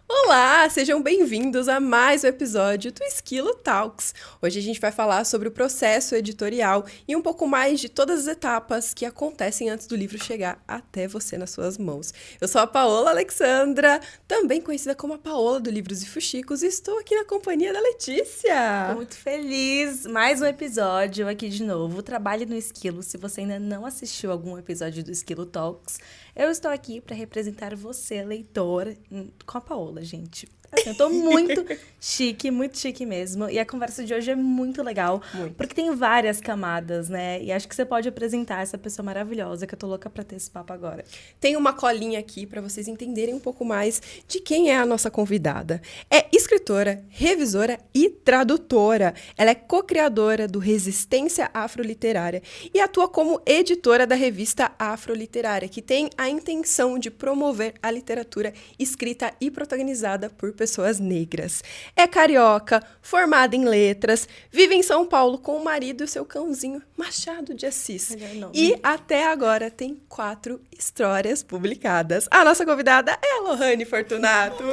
Olá, sejam bem-vindos a mais um episódio do Esquilo Talks. Hoje a gente vai falar sobre o processo editorial e um pouco mais de todas as etapas que acontecem antes do livro chegar até você nas suas mãos. Eu sou a Paola Alexandra, também conhecida como a Paola do Livros e Fuxicos, e estou aqui na companhia da Letícia. Tô muito feliz. Mais um episódio aqui de novo. Trabalhe no Esquilo. Se você ainda não assistiu algum episódio do Esquilo Talks, eu estou aqui para representar você, leitor, com a Paola, gente. Assim, eu tô muito chique mesmo. E a conversa de hoje é muito legal, porque tem várias camadas, né? E acho que você pode apresentar essa pessoa maravilhosa, que eu tô louca pra ter esse papo agora. Tem uma colinha aqui para vocês entenderem um pouco mais de quem é a nossa convidada. É escritora, revisora e tradutora. Ela é co-criadora do Resistência Afroliterária e atua como editora da revista Afroliterária, que tem a intenção de promover a literatura escrita e protagonizada por pessoas negras. É carioca, formada em letras, vive em São Paulo com o marido e o seu cãozinho Machado de Assis. Melhor nome. E até agora tem 4 histórias publicadas. A nossa convidada é a Lohane Fortunato.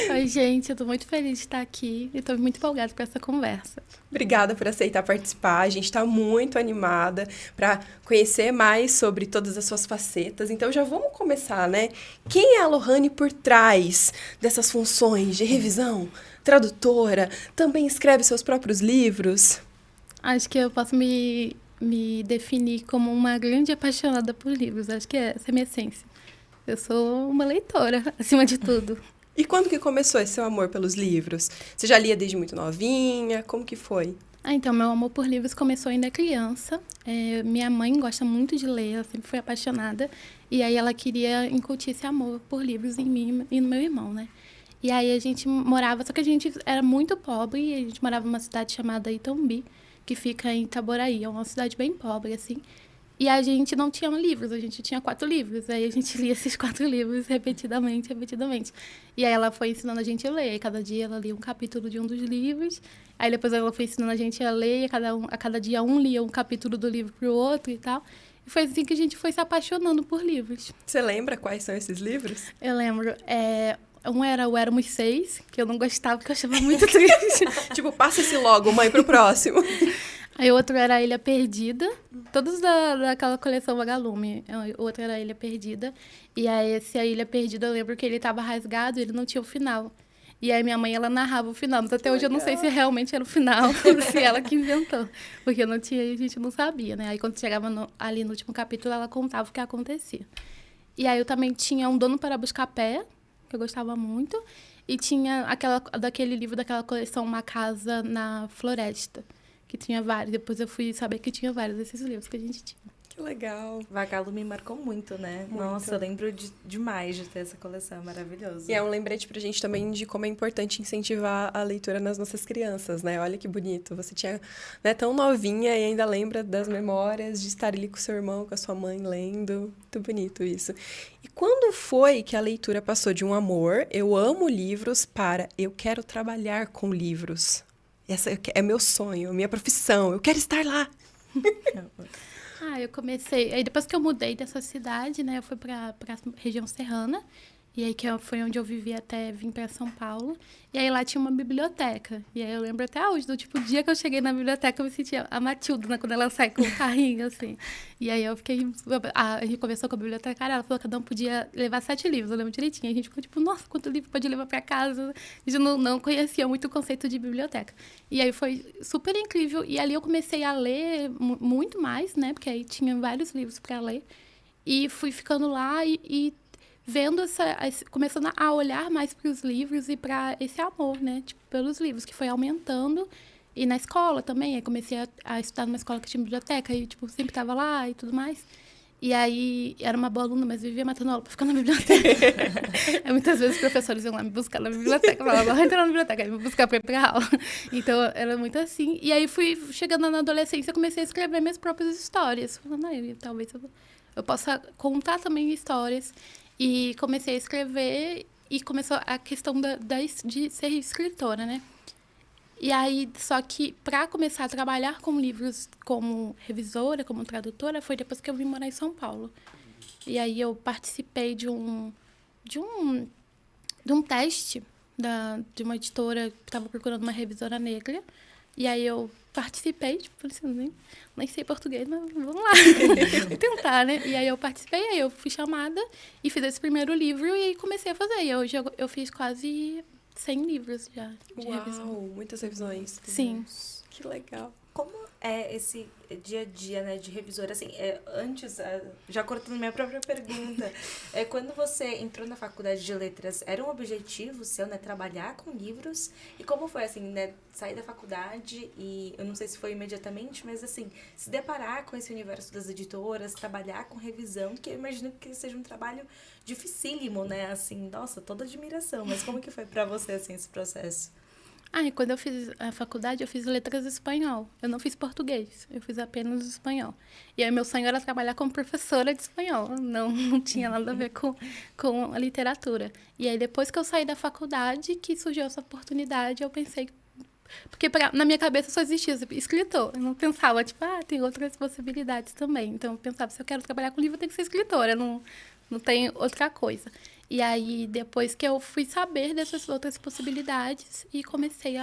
Oi, gente, eu tô muito feliz de estar aqui e tô muito empolgada com essa conversa. Obrigada por aceitar participar. A gente está muito animada para conhecer mais sobre todas as suas facetas. Então já vamos começar, né? Quem é a Lohane por trás dessas funções de revisão, tradutora, também escreve seus próprios livros? Acho que eu posso me definir como uma grande apaixonada por livros. Acho que essa é a minha essência. Eu sou uma leitora, acima de tudo. E quando que começou esse seu amor pelos livros? Você já lia desde muito novinha? Como que foi? Então, meu amor por livros começou ainda criança. Minha mãe gosta muito de ler, ela sempre foi apaixonada. E aí ela queria incutir esse amor por livros em mim e no meu irmão, né? E aí a gente morava, só que a gente era muito pobre, e a gente morava numa cidade chamada Itambi, que fica em Itaboraí, é uma cidade bem pobre, assim. E a gente não tinha livros, a gente tinha 4 livros. Aí a gente lia esses 4 livros repetidamente. E aí ela foi ensinando a gente a ler. E cada dia ela lia um capítulo de um dos livros. Aí depois ela foi ensinando a gente a ler. E a cada dia um lia um capítulo do livro pro outro e tal. E foi assim que a gente foi se apaixonando por livros. Você lembra quais são esses livros? Eu lembro, um era o Éramos 6, que eu não gostava, porque eu achava muito triste. Tipo, passa esse logo, mãe, pro próximo. Aí o outro era a Ilha Perdida, todos daquela coleção Vagalume. O outro era a Ilha Perdida. E aí a Ilha Perdida, eu lembro que ele estava rasgado e ele não tinha o final. E aí minha mãe, ela narrava o final, mas até hoje eu não sei se realmente era o final, ou se ela que inventou. Porque não tinha, a gente não sabia, né? Aí quando chegava ali no último capítulo, ela contava o que acontecia. E aí eu também tinha Um Dono para Buscar Pé, que eu gostava muito. E tinha daquele livro daquela coleção Uma Casa na Floresta, que tinha vários. Depois eu fui saber que tinha vários desses livros que a gente tinha. Que legal. Vagalume me marcou muito, né? Muito. Nossa, eu lembro demais de ter essa coleção, maravilhoso. E é um lembrete pra gente também de como é importante incentivar a leitura nas nossas crianças, né? Olha que bonito. Você tinha, né, tão novinha e ainda lembra das memórias de estar ali com seu irmão, com a sua mãe, lendo. Muito bonito isso. E quando foi que a leitura passou de um amor, eu amo livros, para eu quero trabalhar com livros? Essa é meu sonho, minha profissão, eu quero estar lá. Eu comecei... Aí depois que eu mudei dessa cidade, né? Eu fui pra região serrana. E aí foi onde eu vivi até vir pra São Paulo. E aí lá tinha uma biblioteca. E aí eu lembro até hoje, do tipo, o dia que eu cheguei na biblioteca, eu me sentia a Matilda, né? Quando ela sai com o carrinho, assim. E aí eu fiquei... A gente conversou com a bibliotecária, ela falou que cada um podia levar 7 livros, eu lembro direitinho. E a gente ficou tipo, nossa, quanto livro pode levar pra casa? A gente não conhecia muito o conceito de biblioteca. E aí foi super incrível. E ali eu comecei a ler muito mais, né? Porque aí tinha vários livros pra ler. E fui ficando lá e vendo começando a olhar mais para os livros e para esse amor, né? Tipo, pelos livros, que foi aumentando. E na escola também, aí comecei a estudar numa escola que tinha biblioteca, e tipo, sempre estava lá e tudo mais. E aí, era uma boa aluna, mas vivia matando aula pra ficar na biblioteca. Muitas vezes os professores iam lá me buscar na biblioteca, falavam, vai entrar na biblioteca, aí me buscar pra ir pra aula. Então, era muito assim. E aí, fui chegando na adolescência, comecei a escrever minhas próprias histórias. Falando, talvez eu possa contar também histórias. E comecei a escrever e começou a questão de ser escritora, né? E aí, só que para começar a trabalhar com livros como revisora, como tradutora, foi depois que eu vim morar em São Paulo. E aí eu participei de um teste de uma editora que estava procurando uma revisora negra. E aí eu participei, tipo, falei assim, nem sei português, mas vamos lá, vou tentar, né? E aí eu participei, aí eu fui chamada e fiz esse primeiro livro e aí comecei a fazer. E hoje eu fiz quase 100 livros já de revisão. Muitas revisões. Sim. Que legal. Como é esse dia a dia, né, de revisora? Assim, antes, já cortando minha própria pergunta, quando você entrou na faculdade de letras, era um objetivo seu, né, trabalhar com livros? E como foi, assim, né, sair da faculdade e, eu não sei se foi imediatamente, mas, assim, se deparar com esse universo das editoras, trabalhar com revisão, que eu imagino que seja um trabalho dificílimo, né, assim, nossa, toda admiração. Mas como que foi pra você, assim, esse processo? E quando eu fiz a faculdade, eu fiz letras espanhol. Eu não fiz português, eu fiz apenas espanhol. E aí meu sonho era trabalhar como professora de espanhol. Não tinha nada a ver com a literatura. E aí depois que eu saí da faculdade, que surgiu essa oportunidade, eu pensei... Porque na minha cabeça só existia escritor. Eu não pensava, tipo, tem outras possibilidades também. Então eu pensava, se eu quero trabalhar com livro, eu tenho que ser escritora. Não tem outra coisa. E aí, depois que eu fui saber dessas outras possibilidades e comecei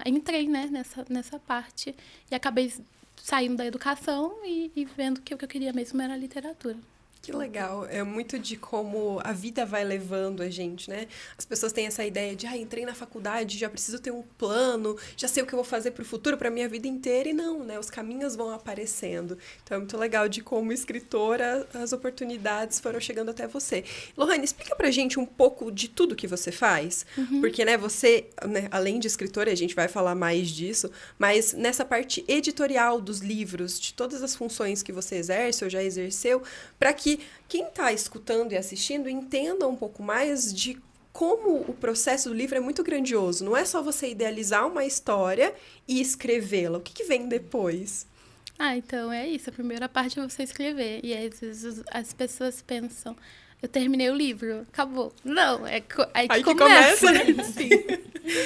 entrei, né, nessa parte. E acabei saindo da educação e vendo que o que eu queria mesmo era a literatura. Que legal. É muito de como a vida vai levando a gente, né? As pessoas têm essa ideia de, entrei na faculdade, já preciso ter um plano, já sei o que eu vou fazer pro futuro, pra minha vida inteira. E não, né? Os caminhos vão aparecendo. Então, é muito legal de como escritora as oportunidades foram chegando até você. Lohane, explica pra gente um pouco de tudo que você faz. Porque, né, você, né, além de escritora, a gente vai falar mais disso, mas nessa parte editorial dos livros, de todas as funções que você exerce ou já exerceu, para que quem está escutando e assistindo entenda um pouco mais de como o processo do livro é muito grandioso. Não é só você idealizar uma história e escrevê-la. O que vem depois? Então é isso. A primeira parte é você escrever. E às vezes as pessoas pensam, eu terminei o livro, acabou. Não, aí que começa. Sim.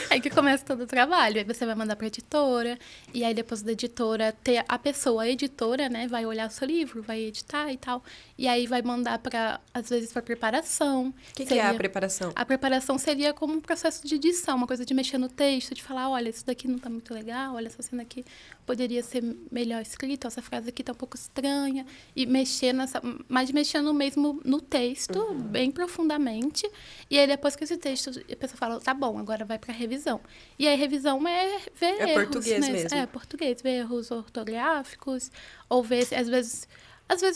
Aí que começa todo o trabalho. Aí você vai mandar para a editora, e aí depois da editora, ter a pessoa, a editora, né, vai olhar o seu livro, vai editar e tal. E aí vai mandar às vezes, para preparação. O que é a preparação? A preparação seria como um processo de edição, uma coisa de mexer no texto, de falar, olha, isso daqui não tá muito legal, olha, essa cena aqui poderia ser melhor escrita, essa frase aqui tá um pouco estranha. E mexer mas mexendo mesmo no texto, bem profundamente. E aí, depois que esse texto, a pessoa fala, tá bom, agora vai pra revisão. E aí, revisão é ver erros. É português mesmo. É, português, ver erros ortográficos, ou ver, às vezes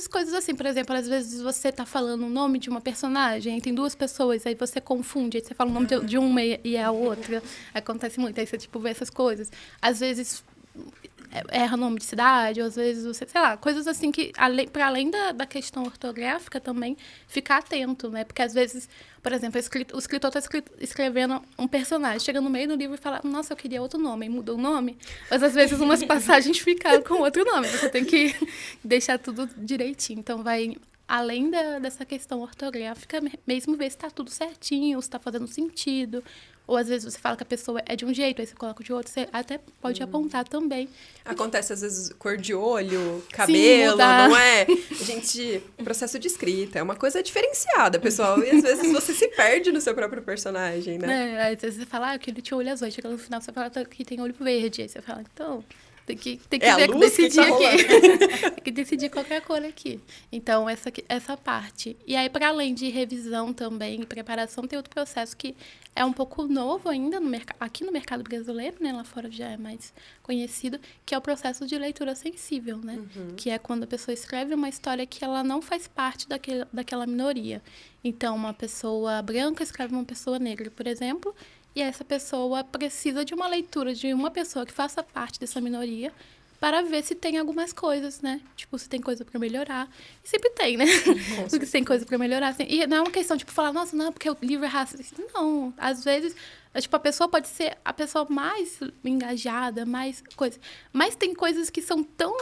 coisas assim, por exemplo, às vezes você tá falando o nome de uma personagem, tem duas pessoas, aí você confunde, aí você fala o nome de uma e é a outra. Acontece muito, aí você, vê essas coisas. Às vezes erra nome de cidade, ou às vezes você, sei lá, coisas assim que, para além da questão ortográfica também, ficar atento, né? Porque às vezes, por exemplo, o escritor está escrevendo um personagem, chega no meio do livro e fala, nossa, eu queria outro nome, e mudou o nome. Mas às vezes umas passagens ficaram com outro nome, você tem que deixar tudo direitinho. Então vai além dessa questão ortográfica, mesmo ver se está tudo certinho, se está fazendo sentido. Ou às vezes você fala que a pessoa é de um jeito, aí você coloca de outro, você até pode apontar também. Acontece às vezes cor de olho, cabelo, não é? Processo de escrita é uma coisa diferenciada, pessoal. E às vezes você se perde no seu próprio personagem, né? Às vezes você fala, eu queria tinha olho azul, aí chega no final você fala que tem olho verde. Aí você fala, então... Tem que decidir aqui. Tem que decidir qualquer cor aqui. Então, essa parte. E aí, para além de revisão também e preparação, tem outro processo que é um pouco novo ainda aqui no mercado brasileiro, né? Lá fora já é mais conhecido, que é o processo de leitura sensível, né? Que é quando a pessoa escreve uma história que ela não faz parte daquela minoria. Então, uma pessoa branca escreve uma pessoa negra, por exemplo, e essa pessoa precisa de uma leitura de uma pessoa que faça parte dessa minoria para ver se tem algumas coisas, né? Tipo, se tem coisa para melhorar. E sempre tem, né? Porque se tem coisa para melhorar. Assim. E não é uma questão, falar, nossa, não, porque o livro é racista. Não, às vezes, a pessoa pode ser a pessoa mais engajada, mais coisa. Mas tem coisas que são tão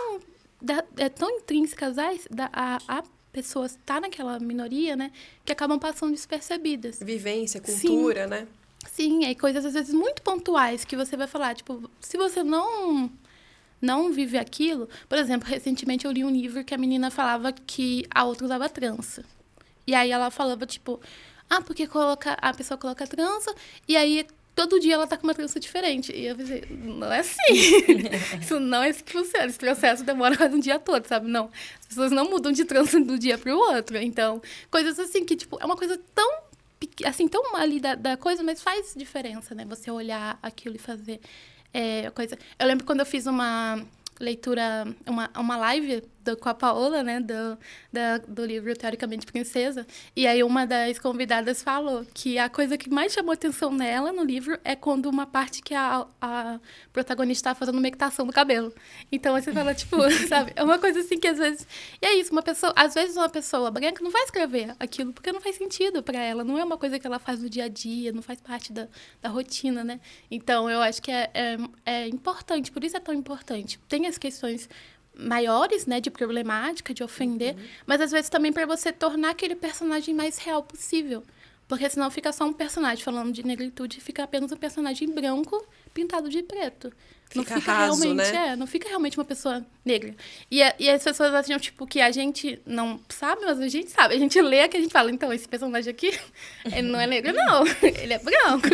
intrínsecas a pessoa estar naquela minoria, né? Que acabam passando despercebidas. Vivência, cultura, né? Sim, aí coisas às vezes muito pontuais que você vai falar, se você não não vive aquilo... Por exemplo, recentemente eu li um livro que a menina falava que a outra usava trança. E aí ela falava, tipo... porque a pessoa coloca trança e aí... Todo dia ela tá com uma trança diferente. E eu pensei, não é assim. Isso não é assim que funciona. Esse processo demora quase um dia todo, sabe? Não. As pessoas não mudam de trança do dia pro outro. Então, coisas assim que, tipo, é uma coisa tão, assim, tão ali da coisa, mas faz diferença, né? Você olhar aquilo e fazer coisa. Eu lembro quando eu fiz uma leitura, uma live com a Paola, né, do livro Teoricamente Princesa, e aí uma das convidadas falou que a coisa que mais chamou atenção nela no livro é quando uma parte que a protagonista está fazendo meditação do cabelo. Então, você fala, tipo, sabe, é uma coisa assim que às vezes... E é isso, às vezes uma pessoa branca não vai escrever aquilo porque não faz sentido para ela, não é uma coisa que ela faz no dia a dia, não faz parte da rotina, né? Então, eu acho que é importante, por isso é tão importante. Tem as questões maiores, né, de problemática, de ofender, mas às vezes também para você tornar aquele personagem mais real possível. Porque senão fica só um personagem falando de negritude, fica apenas um personagem branco pintado de preto. Não fica raso, realmente, né? Não fica realmente uma pessoa negra. E as pessoas acham, tipo, que a gente não sabe, mas a gente sabe. A gente lê que a gente fala, então, esse personagem aqui, ele não é negro, não. Ele é branco.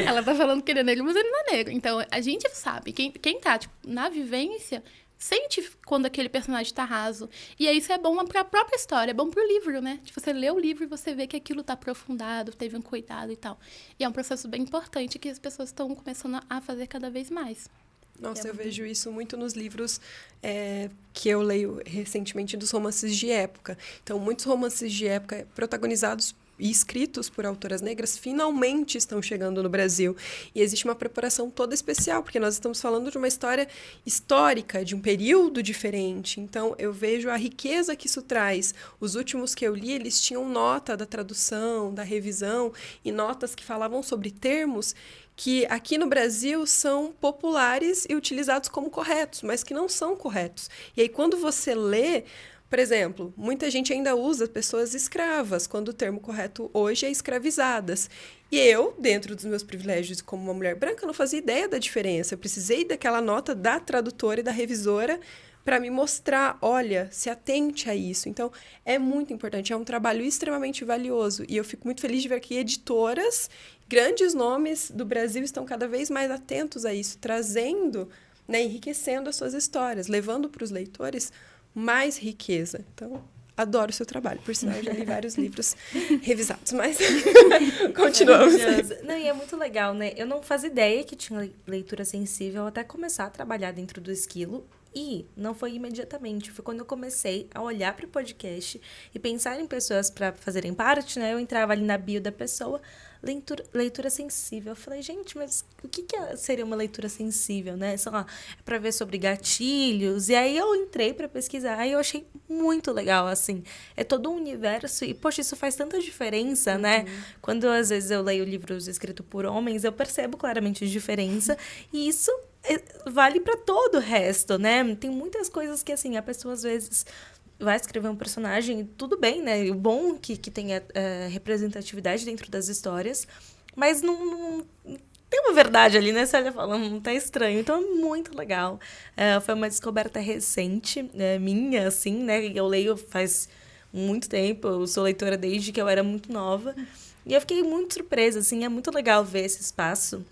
Ela tá falando que ele é negro, mas ele não é negro. Então, a gente sabe. Quem tá, tipo, na vivência... Sente quando aquele personagem tá raso. E aí isso é bom pra própria história, é bom pro livro, né? Tipo, você lê o livro e você vê que aquilo tá aprofundado, teve um cuidado e tal. E é um processo bem importante que as pessoas estão começando a fazer cada vez mais. Nossa, eu vejo isso muito nos livros que eu leio recentemente dos romances de época. Então, muitos romances de época protagonizados e escritos por autoras negras finalmente estão chegando no Brasil. E existe uma preparação toda especial, porque nós estamos falando de uma história histórica, de um período diferente. Então, eu vejo a riqueza que isso traz. Os últimos que eu li, eles tinham nota da tradução, da revisão, e notas que falavam sobre termos que aqui no Brasil são populares e utilizados como corretos, mas que não são corretos. E aí, quando você lê... Por exemplo, muita gente ainda usa pessoas escravas, quando o termo correto hoje é escravizadas. E eu, dentro dos meus privilégios como uma mulher branca, não fazia ideia da diferença. Eu precisei daquela nota da tradutora e da revisora para me mostrar, olha, se atente a isso. Então, é muito importante, é um trabalho extremamente valioso. E eu fico muito feliz de ver que editoras, grandes nomes do Brasil estão cada vez mais atentos a isso, trazendo, né, enriquecendo as suas histórias, levando para os leitores mais riqueza. Então, adoro o seu trabalho. Por sinal, eu já li vários livros revisados, mas continuamos. Não, e é muito legal, né? Eu não fazia ideia que tinha leitura sensível até começar a trabalhar dentro do Esquilo. E não foi imediatamente, foi quando eu comecei a olhar para o podcast e pensar em pessoas para fazerem parte, né? Eu entrava ali na bio da pessoa, leitura sensível. Eu falei, gente, mas o que seria uma leitura sensível, né? Sei lá, é para ver sobre gatilhos. E aí eu entrei para pesquisar, aí eu achei muito legal, assim. É todo um universo e, poxa, isso faz tanta diferença, né? Quando às vezes eu leio livros escritos por homens, eu percebo claramente a diferença. E isso vale para todo o resto, né? Tem muitas coisas que, assim, a pessoa às vezes vai escrever um personagem, tudo bem, né? O bom que tenha representatividade dentro das histórias, mas não tem uma verdade ali, né? Você olha falando, tá estranho. Então, é muito legal. Foi uma descoberta recente, minha, assim, né? Eu leio faz muito tempo, eu sou leitora desde que eu era muito nova. E eu fiquei muito surpresa, assim, é muito legal ver esse espaço.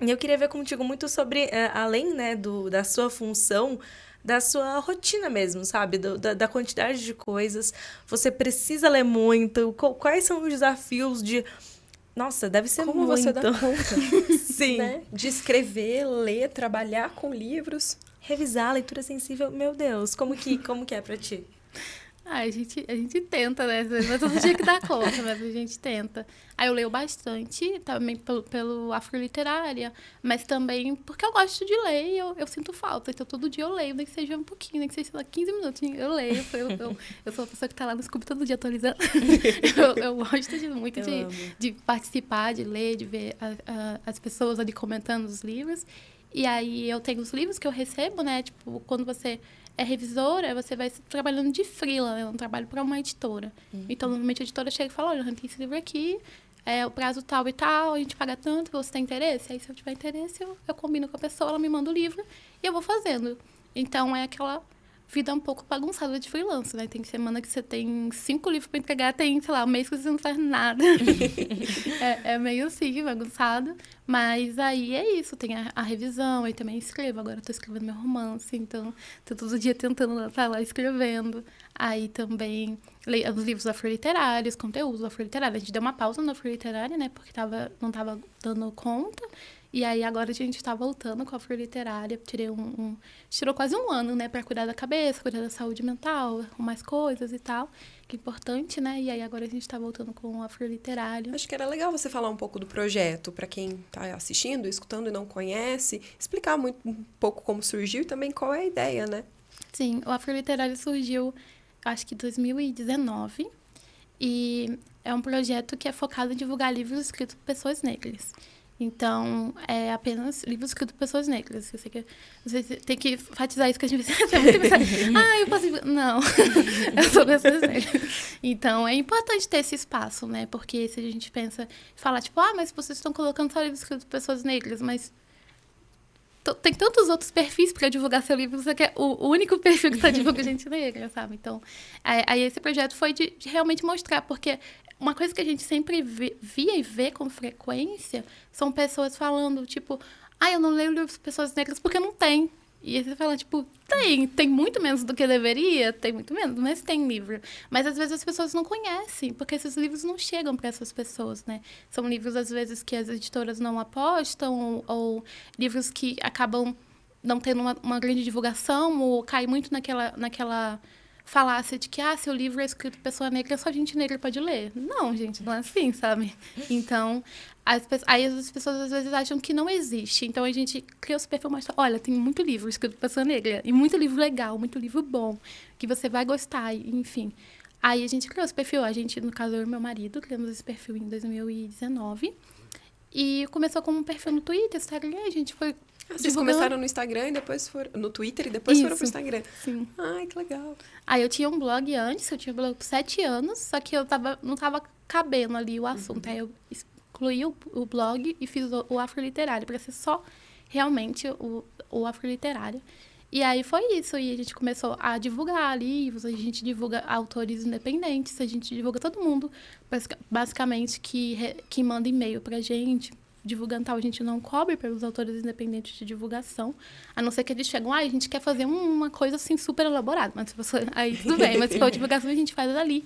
E eu queria ver contigo muito sobre, além, né, da sua função, da sua rotina mesmo, sabe? Da quantidade de coisas. Você precisa ler muito. Quais são os desafios de... Nossa, deve ser como muito. você dá conta Sim. Né? De escrever, ler, trabalhar com livros. Revisar, leitura sensível. Meu Deus, como que é pra ti? A gente tenta, né? Não é todo dia que dá conta, mas a gente tenta. Aí eu leio bastante, também pelo Afroliterária, mas também porque eu gosto de ler e eu sinto falta. Então, todo dia eu leio, nem que seja um pouquinho, nem que seja, sei lá, 15 minutos. Eu leio. Eu sou a pessoa que tá lá no Scooby todo dia atualizando. eu gosto muito de participar, de ler, de ver as pessoas ali comentando os livros. E aí, eu tenho os livros que eu recebo, né? Tipo, quando você é revisora, você vai trabalhando de freela, né? Eu não trabalho para uma editora. Então, normalmente a editora chega e fala, olha, tem esse livro aqui, o prazo tal e tal, a gente paga tanto, você tem interesse? Aí, se eu tiver interesse, eu combino com a pessoa, ela me manda o livro e eu vou fazendo. Então, é aquela vida um pouco bagunçada de freelance, né? Tem semana que você tem 5 livros para entregar, tem, sei lá, um mês que você não faz nada. É meio assim, bagunçado. Mas aí é isso, tem a revisão, aí também escrevo. Agora eu tô escrevendo meu romance, então tô todo dia tentando estar lá escrevendo. Aí também leio os livros afroliterários, conteúdos afroliterários. A gente deu uma pausa na afroliterária, né? Porque não tava dando conta. E aí agora a gente tá voltando com a afroliterária. Tirou quase um ano, né? Pra cuidar da cabeça, cuidar da saúde mental, com mais coisas e tal. Que é importante, né? E aí agora a gente tá voltando com o afroliterário. Acho que era legal você falar um pouco do projeto, para quem tá assistindo, escutando e não conhece, explicar um pouco como surgiu e também qual é a ideia, né? Sim, o afroliterário surgiu, acho que em 2019. E é um projeto que é focado em divulgar livros escritos por pessoas negras. Então, é apenas livros escritos por pessoas negras. Eu sei que você tem que enfatizar isso, que a gente eu posso... Não, eu sou pessoas negras. Então, é importante ter esse espaço, né? Porque se a gente pensa, fala tipo, mas vocês estão colocando só livros escritos por pessoas negras, mas tem tantos outros perfis para divulgar seu livro, você quer o único perfil que está divulgando gente negra, sabe? Então, aí esse projeto foi de realmente mostrar, porque uma coisa que a gente sempre via e vê com frequência são pessoas falando, tipo, eu não leio livros de pessoas negras porque não tem. E aí você fala, tipo, tem muito menos do que deveria, tem muito menos, mas tem livro. Mas às vezes as pessoas não conhecem, porque esses livros não chegam para essas pessoas, né? São livros, às vezes, que as editoras não apostam, ou livros que acabam não tendo uma grande divulgação, ou cai muito naquela falácia de que, se o livro é escrito por pessoa negra, só gente negra pode ler. Não, gente, não é assim, sabe? Então, aí as pessoas às vezes acham que não existe. Então, a gente cria esse perfil, mostra, olha, tem muito livro escrito por pessoa negra, e muito livro legal, muito livro bom, que você vai gostar, enfim. Aí a gente criou esse perfil, no caso, eu e meu marido, criamos esse perfil em 2019, e começou como um perfil no Twitter, Instagram, a gente foi Vocês começaram no Instagram e depois foram no Twitter e depois foram pro Instagram. Sim. Ai, que legal. Aí eu tinha um blog antes, eu tinha um blog por 7 anos, só que não tava cabendo ali o assunto. Aí eu excluí o blog e fiz o afroliterário, para ser só realmente o afroliterário. E aí foi isso, e a gente começou a divulgar livros, a gente divulga autores independentes, a gente divulga todo mundo, basicamente, que manda e-mail pra gente, divulgando tal, a gente não cobre pelos autores independentes de divulgação, a não ser que eles chegam, a gente quer fazer uma coisa assim super elaborada, mas se você, aí tudo bem, mas se for divulgação a gente faz ali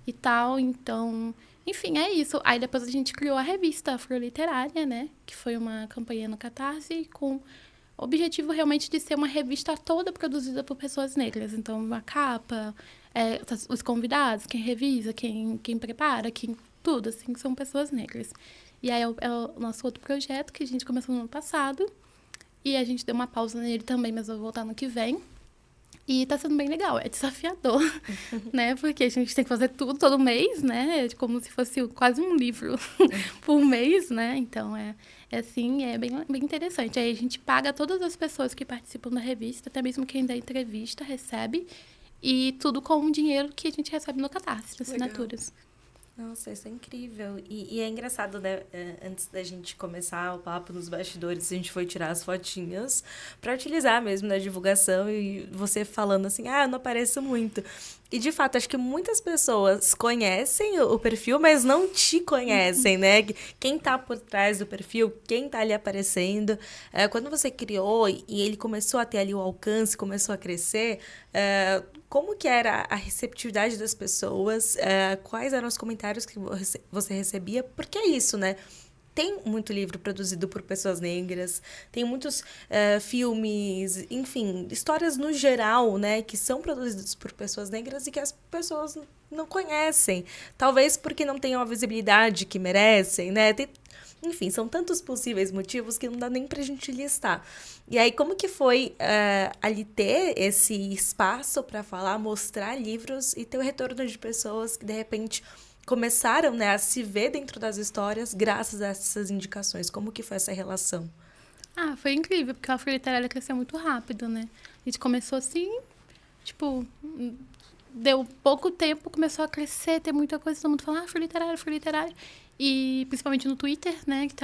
e tal, então, enfim, é isso. Aí depois a gente criou a revista Afroliterária, né, que foi uma campanha no Catarse com o objetivo realmente de ser uma revista toda produzida por pessoas negras, então a capa, os convidados, quem revisa, quem prepara, tudo, assim, são pessoas negras. E aí é o nosso outro projeto, que a gente começou no ano passado. E a gente deu uma pausa nele também, mas eu vou voltar no que vem. E tá sendo bem legal, é desafiador, né? Porque a gente tem que fazer tudo todo mês, né? Como se fosse quase um livro por mês, né? Então, assim, é bem interessante. Aí a gente paga todas as pessoas que participam da revista, até mesmo quem dá entrevista recebe. E tudo com o dinheiro que a gente recebe no Catarse, das assinaturas. Nossa, isso é incrível. E é engraçado, né? Antes da gente começar o papo nos bastidores, a gente foi tirar as fotinhas para utilizar mesmo na divulgação e você falando assim, eu não apareço muito. E, de fato, acho que muitas pessoas conhecem o perfil, mas não te conhecem, né? Quem tá por trás do perfil, quem tá ali aparecendo. Quando você criou e ele começou a ter ali o alcance, começou a crescer, como que era a receptividade das pessoas? Quais eram os comentários que você recebia? Porque é isso, né? Tem muito livro produzido por pessoas negras, tem muitos filmes, enfim, histórias no geral, né, que são produzidas por pessoas negras e que as pessoas não conhecem. Talvez porque não tenham a visibilidade que merecem, né? Enfim, são tantos possíveis motivos que não dá nem pra gente listar. E aí, como que foi ali ter esse espaço para falar, mostrar livros e ter o retorno de pessoas que, de repente, começaram, né, a se ver dentro das histórias graças a essas indicações? Como que foi essa relação? Foi incrível, porque a Afroliterária cresceu muito rápido, né? A gente começou assim, tipo, deu pouco tempo, começou a crescer, ter muita coisa, todo mundo falando, Afro Literária. E principalmente no Twitter, né, que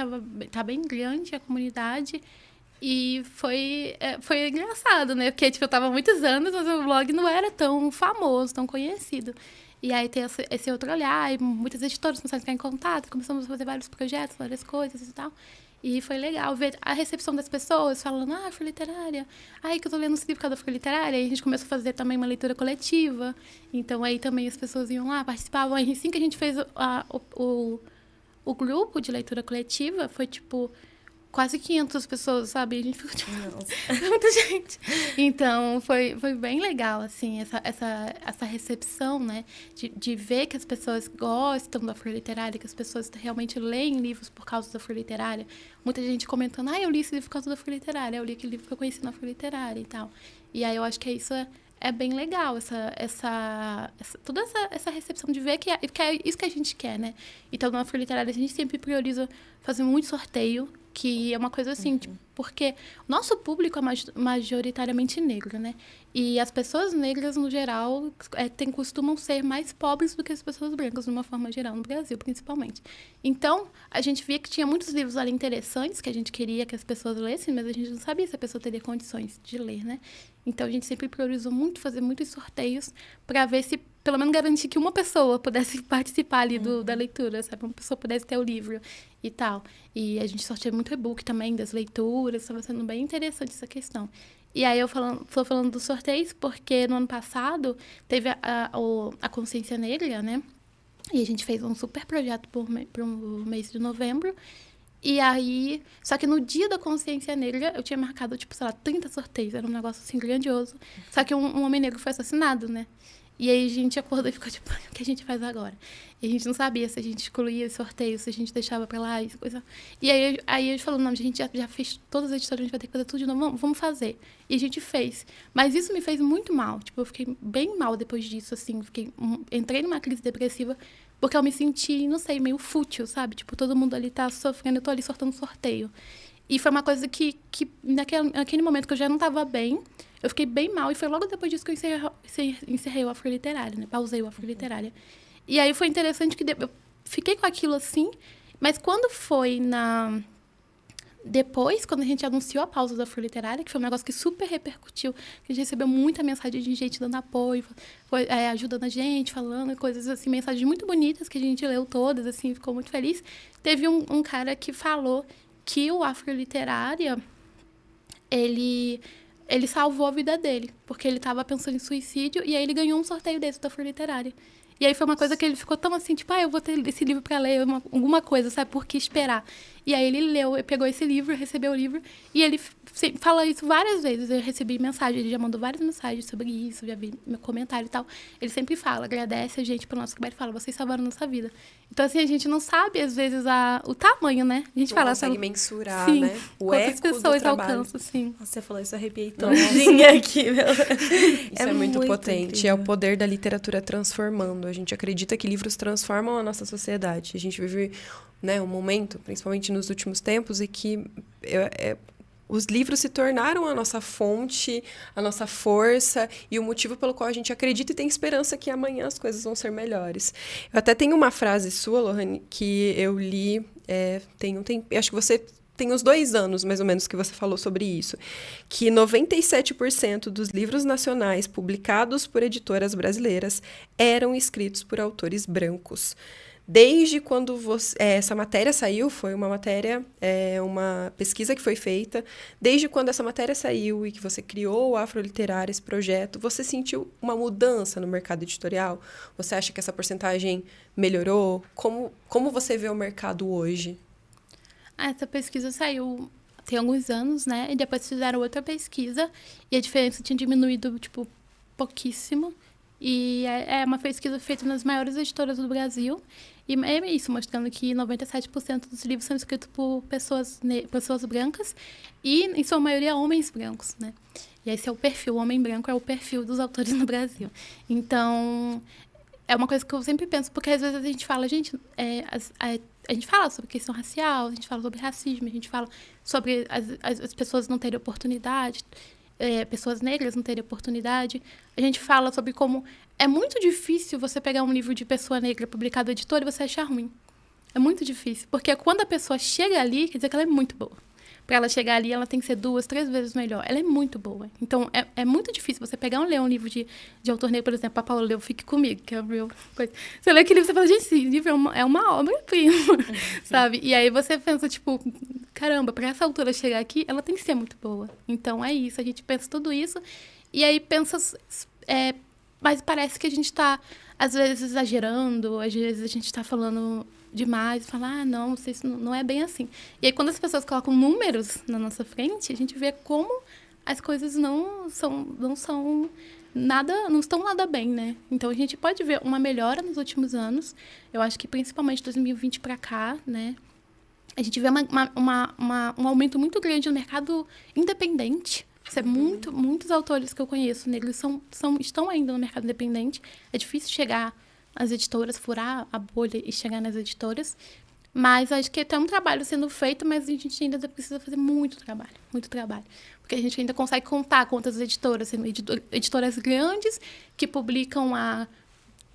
tá bem grande a comunidade. E foi engraçado, né? Porque, tipo, eu tava há muitos anos, mas o blog não era tão famoso, tão conhecido. E aí tem esse outro olhar, e muitas editoras começaram a ficar em contato, começamos a fazer vários projetos, várias coisas e tal. E foi legal ver a recepção das pessoas falando, Afro Literária, ai, que eu tô lendo esse livro por causa da Afro Literária. E a gente começou a fazer também uma leitura coletiva. Então aí também as pessoas iam lá, participavam. Aí assim que a gente fez o grupo de leitura coletiva, foi tipo quase 500 pessoas, sabe? A gente ficou tipo, muita gente. Então, foi bem legal, assim, essa recepção, né? De ver que as pessoas gostam da Afro Literária, que as pessoas realmente leem livros por causa da Afro Literária. Muita gente comentando, eu li esse livro por causa da Afro Literária, eu li aquele livro que eu conheci na Afro Literária e tal. E aí, eu acho que isso é bem legal, toda essa recepção de ver que é isso que a gente quer, né? Então, na Afro Literária, a gente sempre prioriza fazer muito sorteio, que é uma coisa assim, tipo, porque o nosso público é majoritariamente negro, né? E as pessoas negras, no geral, costumam ser mais pobres do que as pessoas brancas, de uma forma geral, no Brasil, principalmente. Então, a gente via que tinha muitos livros ali interessantes, que a gente queria que as pessoas lessem, mas a gente não sabia se a pessoa teria condições de ler, né? Então, a gente sempre priorizou muito fazer muitos sorteios para ver se, pelo menos, garantir que uma pessoa pudesse participar ali da leitura, sabe? Uma pessoa pudesse ter o livro e tal. E a gente sorteia muito e-book também das leituras, estava sendo bem interessante essa questão. E aí eu tô falando dos sorteios porque no ano passado teve a Consciência Negra, né? E a gente fez um super projeto pro mês de novembro. E aí, só que no dia da Consciência Negra, eu tinha marcado, tipo, sei lá, 30 sorteios. Era um negócio, assim, grandioso. Só que um homem negro foi assassinado, né? E aí a gente acordou e ficou, tipo, o que a gente faz agora? E a gente não sabia se a gente excluía esse sorteio, se a gente deixava pra lá, e coisa. E aí a gente falou, não, a gente já fez todas as editoras, a gente vai ter que fazer tudo de novo, vamos fazer. E a gente fez. Mas isso me fez muito mal. Tipo, eu fiquei bem mal depois disso, assim. Entrei numa crise depressiva, porque eu me senti, não sei, meio fútil, sabe? Tipo, todo mundo ali tá sofrendo, eu tô ali sortando sorteio. E foi uma coisa que naquele momento que eu já não tava bem, eu fiquei bem mal. E foi logo depois disso que eu encerrei o Afro Literária, né? Pausei o Afro Literária. E aí foi interessante que eu fiquei com aquilo assim, mas quando foi depois, quando a gente anunciou a pausa da Afro Literária, que foi um negócio que super repercutiu, que a gente recebeu muita mensagem de gente dando apoio, ajudando a gente, falando coisas assim, mensagens muito bonitas que a gente leu todas, assim, ficou muito feliz. Teve um cara que falou que o Afro Literária, ele salvou a vida dele, porque ele estava pensando em suicídio, e aí ele ganhou um sorteio desse da Afro Literária. E aí foi uma coisa que ele ficou tão assim, tipo, eu vou ter esse livro para ler, alguma coisa, sabe? Por que esperar? E aí ele pegou esse livro, recebeu o livro, e ele fala isso várias vezes. Eu recebi mensagem, ele já mandou várias mensagens sobre isso, já vi meu comentário e tal. Ele sempre fala, agradece a gente pelo nosso trabalho, fala, vocês salvaram a nossa vida. Então, assim, a gente não sabe, às vezes, o tamanho, né? A gente não fala... consegue mensurar, sim, né? O quantas eco pessoas do trabalho. alcançam, sim. Nossa, você falou isso, eu arrepiei todinha aqui, meu. Isso é muito potente. Incrível. É o poder da literatura transformando. A gente acredita que livros transformam a nossa sociedade. A gente vive, né, um momento, principalmente nos últimos tempos, em que os livros se tornaram a nossa fonte, a nossa força e o motivo pelo qual a gente acredita e tem esperança que amanhã as coisas vão ser melhores. Eu até tenho uma frase sua, Lohane, que eu li tem um tempo. Acho que você tem uns 2 anos, mais ou menos, que você falou sobre isso. Que 97% dos livros nacionais publicados por editoras brasileiras eram escritos por autores brancos. Desde quando essa matéria saiu, foi uma matéria, uma pesquisa que foi feita, desde quando essa matéria saiu e que você criou o Afro Literária, esse projeto, você sentiu uma mudança no mercado editorial? Você acha que essa porcentagem melhorou? Como você vê o mercado hoje? Essa pesquisa saiu tem alguns anos, né? E depois fizeram outra pesquisa e a diferença tinha diminuído, tipo, pouquíssimo. E é uma pesquisa feita nas maiores editoras do Brasil. E é isso, mostrando que 97% dos livros são escritos por pessoas brancas e, em sua maioria, homens brancos, né? E esse é o perfil, o homem branco é o perfil dos autores no Brasil. Então, é uma coisa que eu sempre penso, porque às vezes a gente fala, gente, a gente fala sobre questão racial, a gente fala sobre racismo, a gente fala sobre as pessoas não terem oportunidade. pessoas negras não terem oportunidade. A gente fala sobre como é muito difícil você pegar um livro de pessoa negra publicado editor e você achar ruim. É muito difícil, porque quando a pessoa chega ali, quer dizer que ela é muito boa. Para ela chegar ali, ela tem que ser 2, 3 vezes melhor. Ela é muito boa. Então, é muito difícil você pegar ler um livro de autor negro, por exemplo, a Paula leu Fique Comigo, que é o meu coisa. Você lê aquele livro e você fala, gente, esse livro é uma obra-prima, sabe? E aí você pensa, tipo, caramba, para essa autora chegar aqui, ela tem que ser muito boa. Então, é isso. A gente pensa tudo isso e aí pensa... mas parece que a gente está, às vezes, exagerando, às vezes a gente está falando demais, falar, não, isso não é bem assim. E aí, quando as pessoas colocam números na nossa frente, a gente vê como as coisas não estão nada bem, né? Então, a gente pode ver uma melhora nos últimos anos. Eu acho que, principalmente, 2020 para cá, né? A gente vê um aumento muito grande no mercado independente. Muitos autores que eu conheço negros estão ainda no mercado independente. É difícil chegar às editoras, furar a bolha e chegar nas editoras. Mas acho que tem um trabalho sendo feito, mas a gente ainda precisa fazer muito trabalho. Porque a gente ainda consegue contar quantas editoras, editoras grandes que publicam há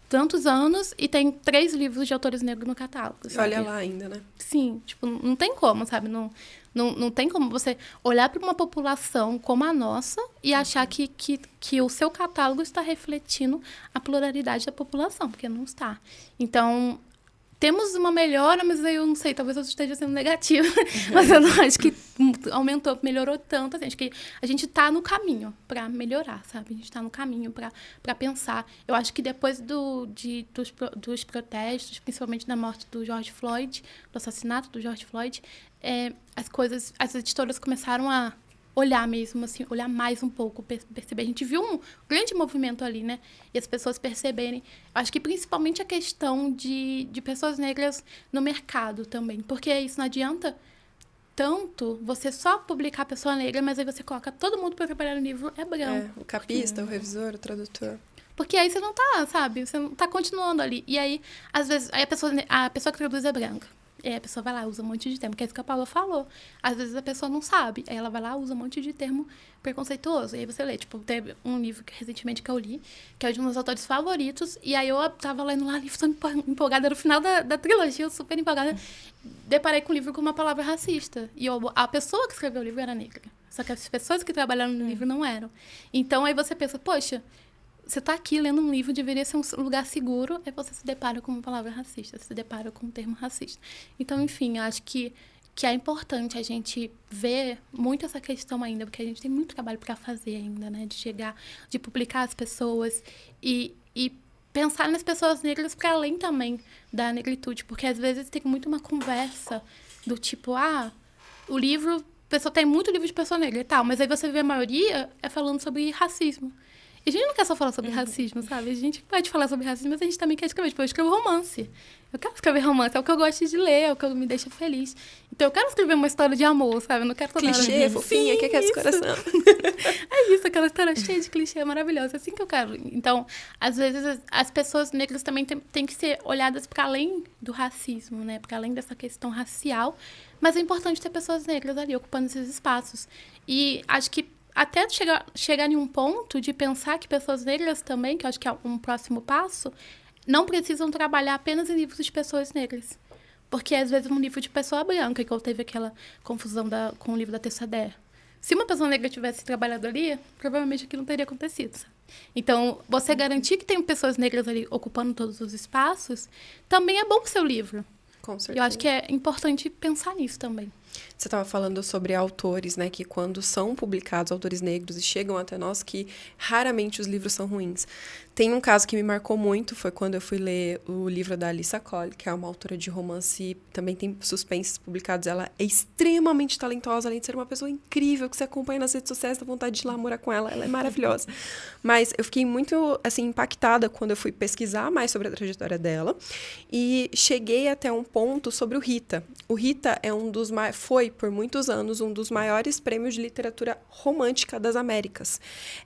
tantos anos e tem 3 livros de autores negros no catálogo. Sabe? Olha lá ainda, né? Sim, tipo, não tem como, sabe? Não tem como você olhar para uma população como a nossa e achar que o seu catálogo está refletindo a pluralidade da população, porque não está. Então, temos uma melhora, mas eu não sei, talvez eu esteja sendo negativa, mas eu não acho que melhorou tanto. Assim, acho que a gente está no caminho para melhorar, sabe? A gente está no caminho para pensar. Eu acho que depois dos protestos, principalmente da morte do George Floyd, do assassinato do George Floyd, as editoras começaram a olhar mesmo, assim, olhar mais um pouco, perceber. A gente viu um grande movimento ali, né? E as pessoas perceberem. Acho que principalmente a questão de pessoas negras no mercado também. Porque isso não adianta tanto você só publicar pessoa negra, mas aí você coloca todo mundo para trabalhar no livro, é branco. O capista, o revisor, o tradutor. Porque aí você não tá, sabe? Você não tá continuando ali. E aí, às vezes, a pessoa que traduz é branca. E aí a pessoa vai lá, usa um monte de termo, que é isso que a Paula falou. Às vezes a pessoa não sabe. Aí ela vai lá, usa um monte de termo preconceituoso. E aí você lê. Tipo, teve um livro recentemente que eu li, que é de um dos autores favoritos. E aí eu tava lendo lá, livro super empolgada. Era o final da trilogia, eu super empolgada. Deparei com o livro com uma palavra racista. E a pessoa que escreveu o livro era negra. Só que as pessoas que trabalharam no livro não eram. Então aí você pensa, poxa, você está aqui lendo um livro, deveria ser um lugar seguro, aí você se depara com uma palavra racista, se depara com um termo racista. Então, enfim, eu acho que é importante a gente ver muito essa questão ainda, porque a gente tem muito trabalho para fazer ainda, né? De publicar as pessoas e pensar nas pessoas negras para além também da negritude, porque às vezes tem muito uma conversa do tipo, o livro, a pessoa tem muito livro de pessoa negra e tal, mas aí você vê a maioria falando sobre racismo. E a gente não quer só falar sobre racismo, sabe? A gente pode falar sobre racismo, mas a gente também quer escrever. Tipo, eu escrevo romance. Eu quero escrever romance, é o que eu gosto de ler, é o que me deixa feliz. Então, eu quero escrever uma história de amor, sabe? Eu não quero toda clichê, fofinha, que é esse coração. É isso, aquela história cheia de clichê, maravilhosa. É assim que eu quero. Então, às vezes, as pessoas negras também têm que ser olhadas para além do racismo, né? Para além dessa questão racial. Mas é importante ter pessoas negras ali, ocupando esses espaços. E acho que até chegar em um ponto de pensar que pessoas negras também, que eu acho que é um próximo passo, não precisam trabalhar apenas em livros de pessoas negras. Porque, às vezes, um livro de pessoa branca, que eu teve aquela confusão com o livro da Tessa Dare. Se uma pessoa negra tivesse trabalhado ali, provavelmente aquilo não teria acontecido, sabe? Então, você garantir que tem pessoas negras ali ocupando todos os espaços, também é bom pro seu livro. Com certeza. Eu acho que é importante pensar nisso também. Você estava falando sobre autores, né, que quando são publicados, autores negros, e chegam até nós, que raramente os livros são ruins. Tem um caso que me marcou muito, foi quando eu fui ler o livro da Alissa Cole, que é uma autora de romance e também tem suspenses publicados. Ela é extremamente talentosa, além de ser uma pessoa incrível, que você acompanha nas redes sociais, dá vontade de ir lá morar com ela. Ela é maravilhosa. Mas eu fiquei muito, assim, impactada quando eu fui pesquisar mais sobre a trajetória dela. E cheguei até um ponto sobre o Rita. O Rita é foi, por muitos anos, um dos maiores prêmios de literatura romântica das Américas.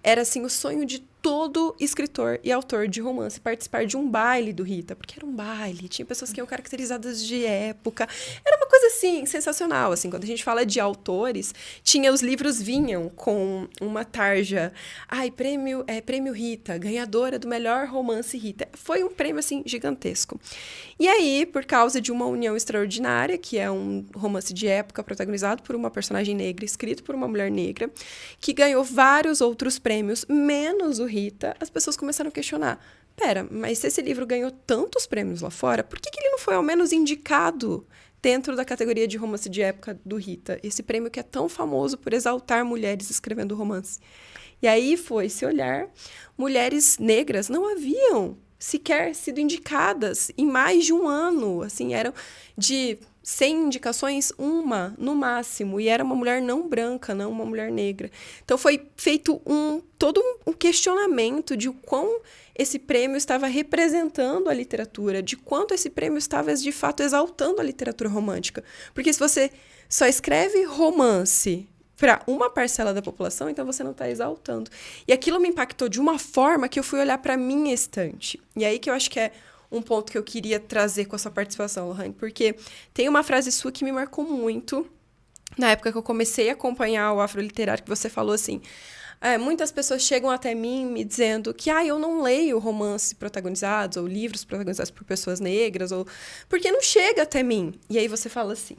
Era, assim, o sonho de todo escritor e autor de romance participar de um baile do Rita, porque era um baile, tinha pessoas que iam caracterizadas de época, era uma coisa, assim, sensacional, assim, quando a gente fala de autores, os livros vinham com uma tarja, prêmio Rita, ganhadora do melhor romance Rita, foi um prêmio, assim, gigantesco. E aí, por causa de Uma União Extraordinária, que é um romance de época protagonizado por uma personagem negra, escrito por uma mulher negra, que ganhou vários outros prêmios, menos o Rita, as pessoas começaram a questionar. Pera, mas se esse livro ganhou tantos prêmios lá fora, por que ele não foi ao menos indicado dentro da categoria de romance de época do Rita? Esse prêmio que é tão famoso por exaltar mulheres escrevendo romance. E aí foi se olhar, mulheres negras não haviam sequer sido indicadas em mais de um ano. Assim, eram de 100 indicações, uma no máximo. E era uma mulher não branca, não uma mulher negra. Então foi feito todo um questionamento de o quão esse prêmio estava representando a literatura, de quanto esse prêmio estava, de fato, exaltando a literatura romântica. Porque se você só escreve romance para uma parcela da população, então você não está exaltando. E aquilo me impactou de uma forma que eu fui olhar para a minha estante. E aí que eu acho que é um ponto que eu queria trazer com a sua participação, Lohane, porque tem uma frase sua que me marcou muito na época que eu comecei a acompanhar o afroliterário, que você falou assim, muitas pessoas chegam até mim me dizendo que eu não leio romances protagonizados ou livros protagonizados por pessoas negras, ou porque não chega até mim. E aí você fala assim,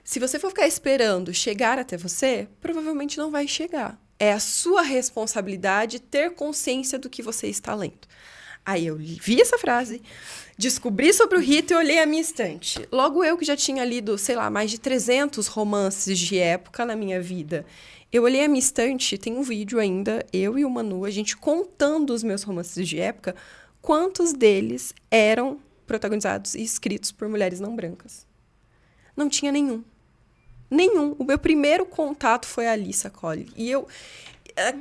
se você for ficar esperando chegar até você, provavelmente não vai chegar. É a sua responsabilidade ter consciência do que você está lendo. Aí eu vi essa frase, descobri sobre o Rita e olhei a minha estante. Logo eu que já tinha lido, sei lá, mais de 300 romances de época na minha vida. Eu olhei a minha estante, tem um vídeo ainda, eu e o Manu, a gente contando os meus romances de época, quantos deles eram protagonizados e escritos por mulheres não brancas. Não tinha nenhum. Nenhum. O meu primeiro contato foi a Alissa Collie. E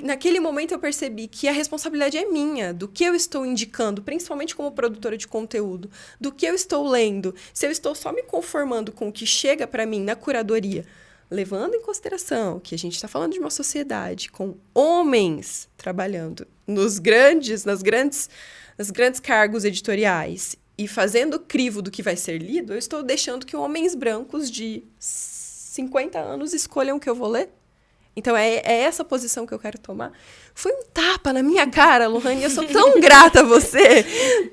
naquele momento eu percebi que a responsabilidade é minha, do que eu estou indicando, principalmente como produtora de conteúdo, do que eu estou lendo. Se eu estou só me conformando com o que chega para mim na curadoria, levando em consideração que a gente está falando de uma sociedade com homens trabalhando nos grandes cargos editoriais e fazendo crivo do que vai ser lido, eu estou deixando que homens brancos de 50 anos escolham o que eu vou ler. Então, é essa posição que eu quero tomar. Foi um tapa na minha cara, Lohane. Eu sou tão grata a você.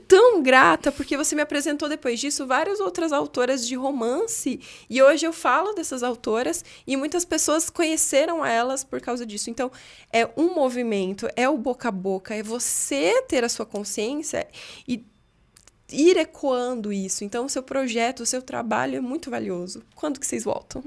Tão grata, porque você me apresentou depois disso várias outras autoras de romance. E hoje eu falo dessas autoras e muitas pessoas conheceram elas por causa disso. Então, é um movimento, é o boca a boca, é você ter a sua consciência e ir ecoando isso. Então, o seu projeto, o seu trabalho é muito valioso. Quando que vocês voltam?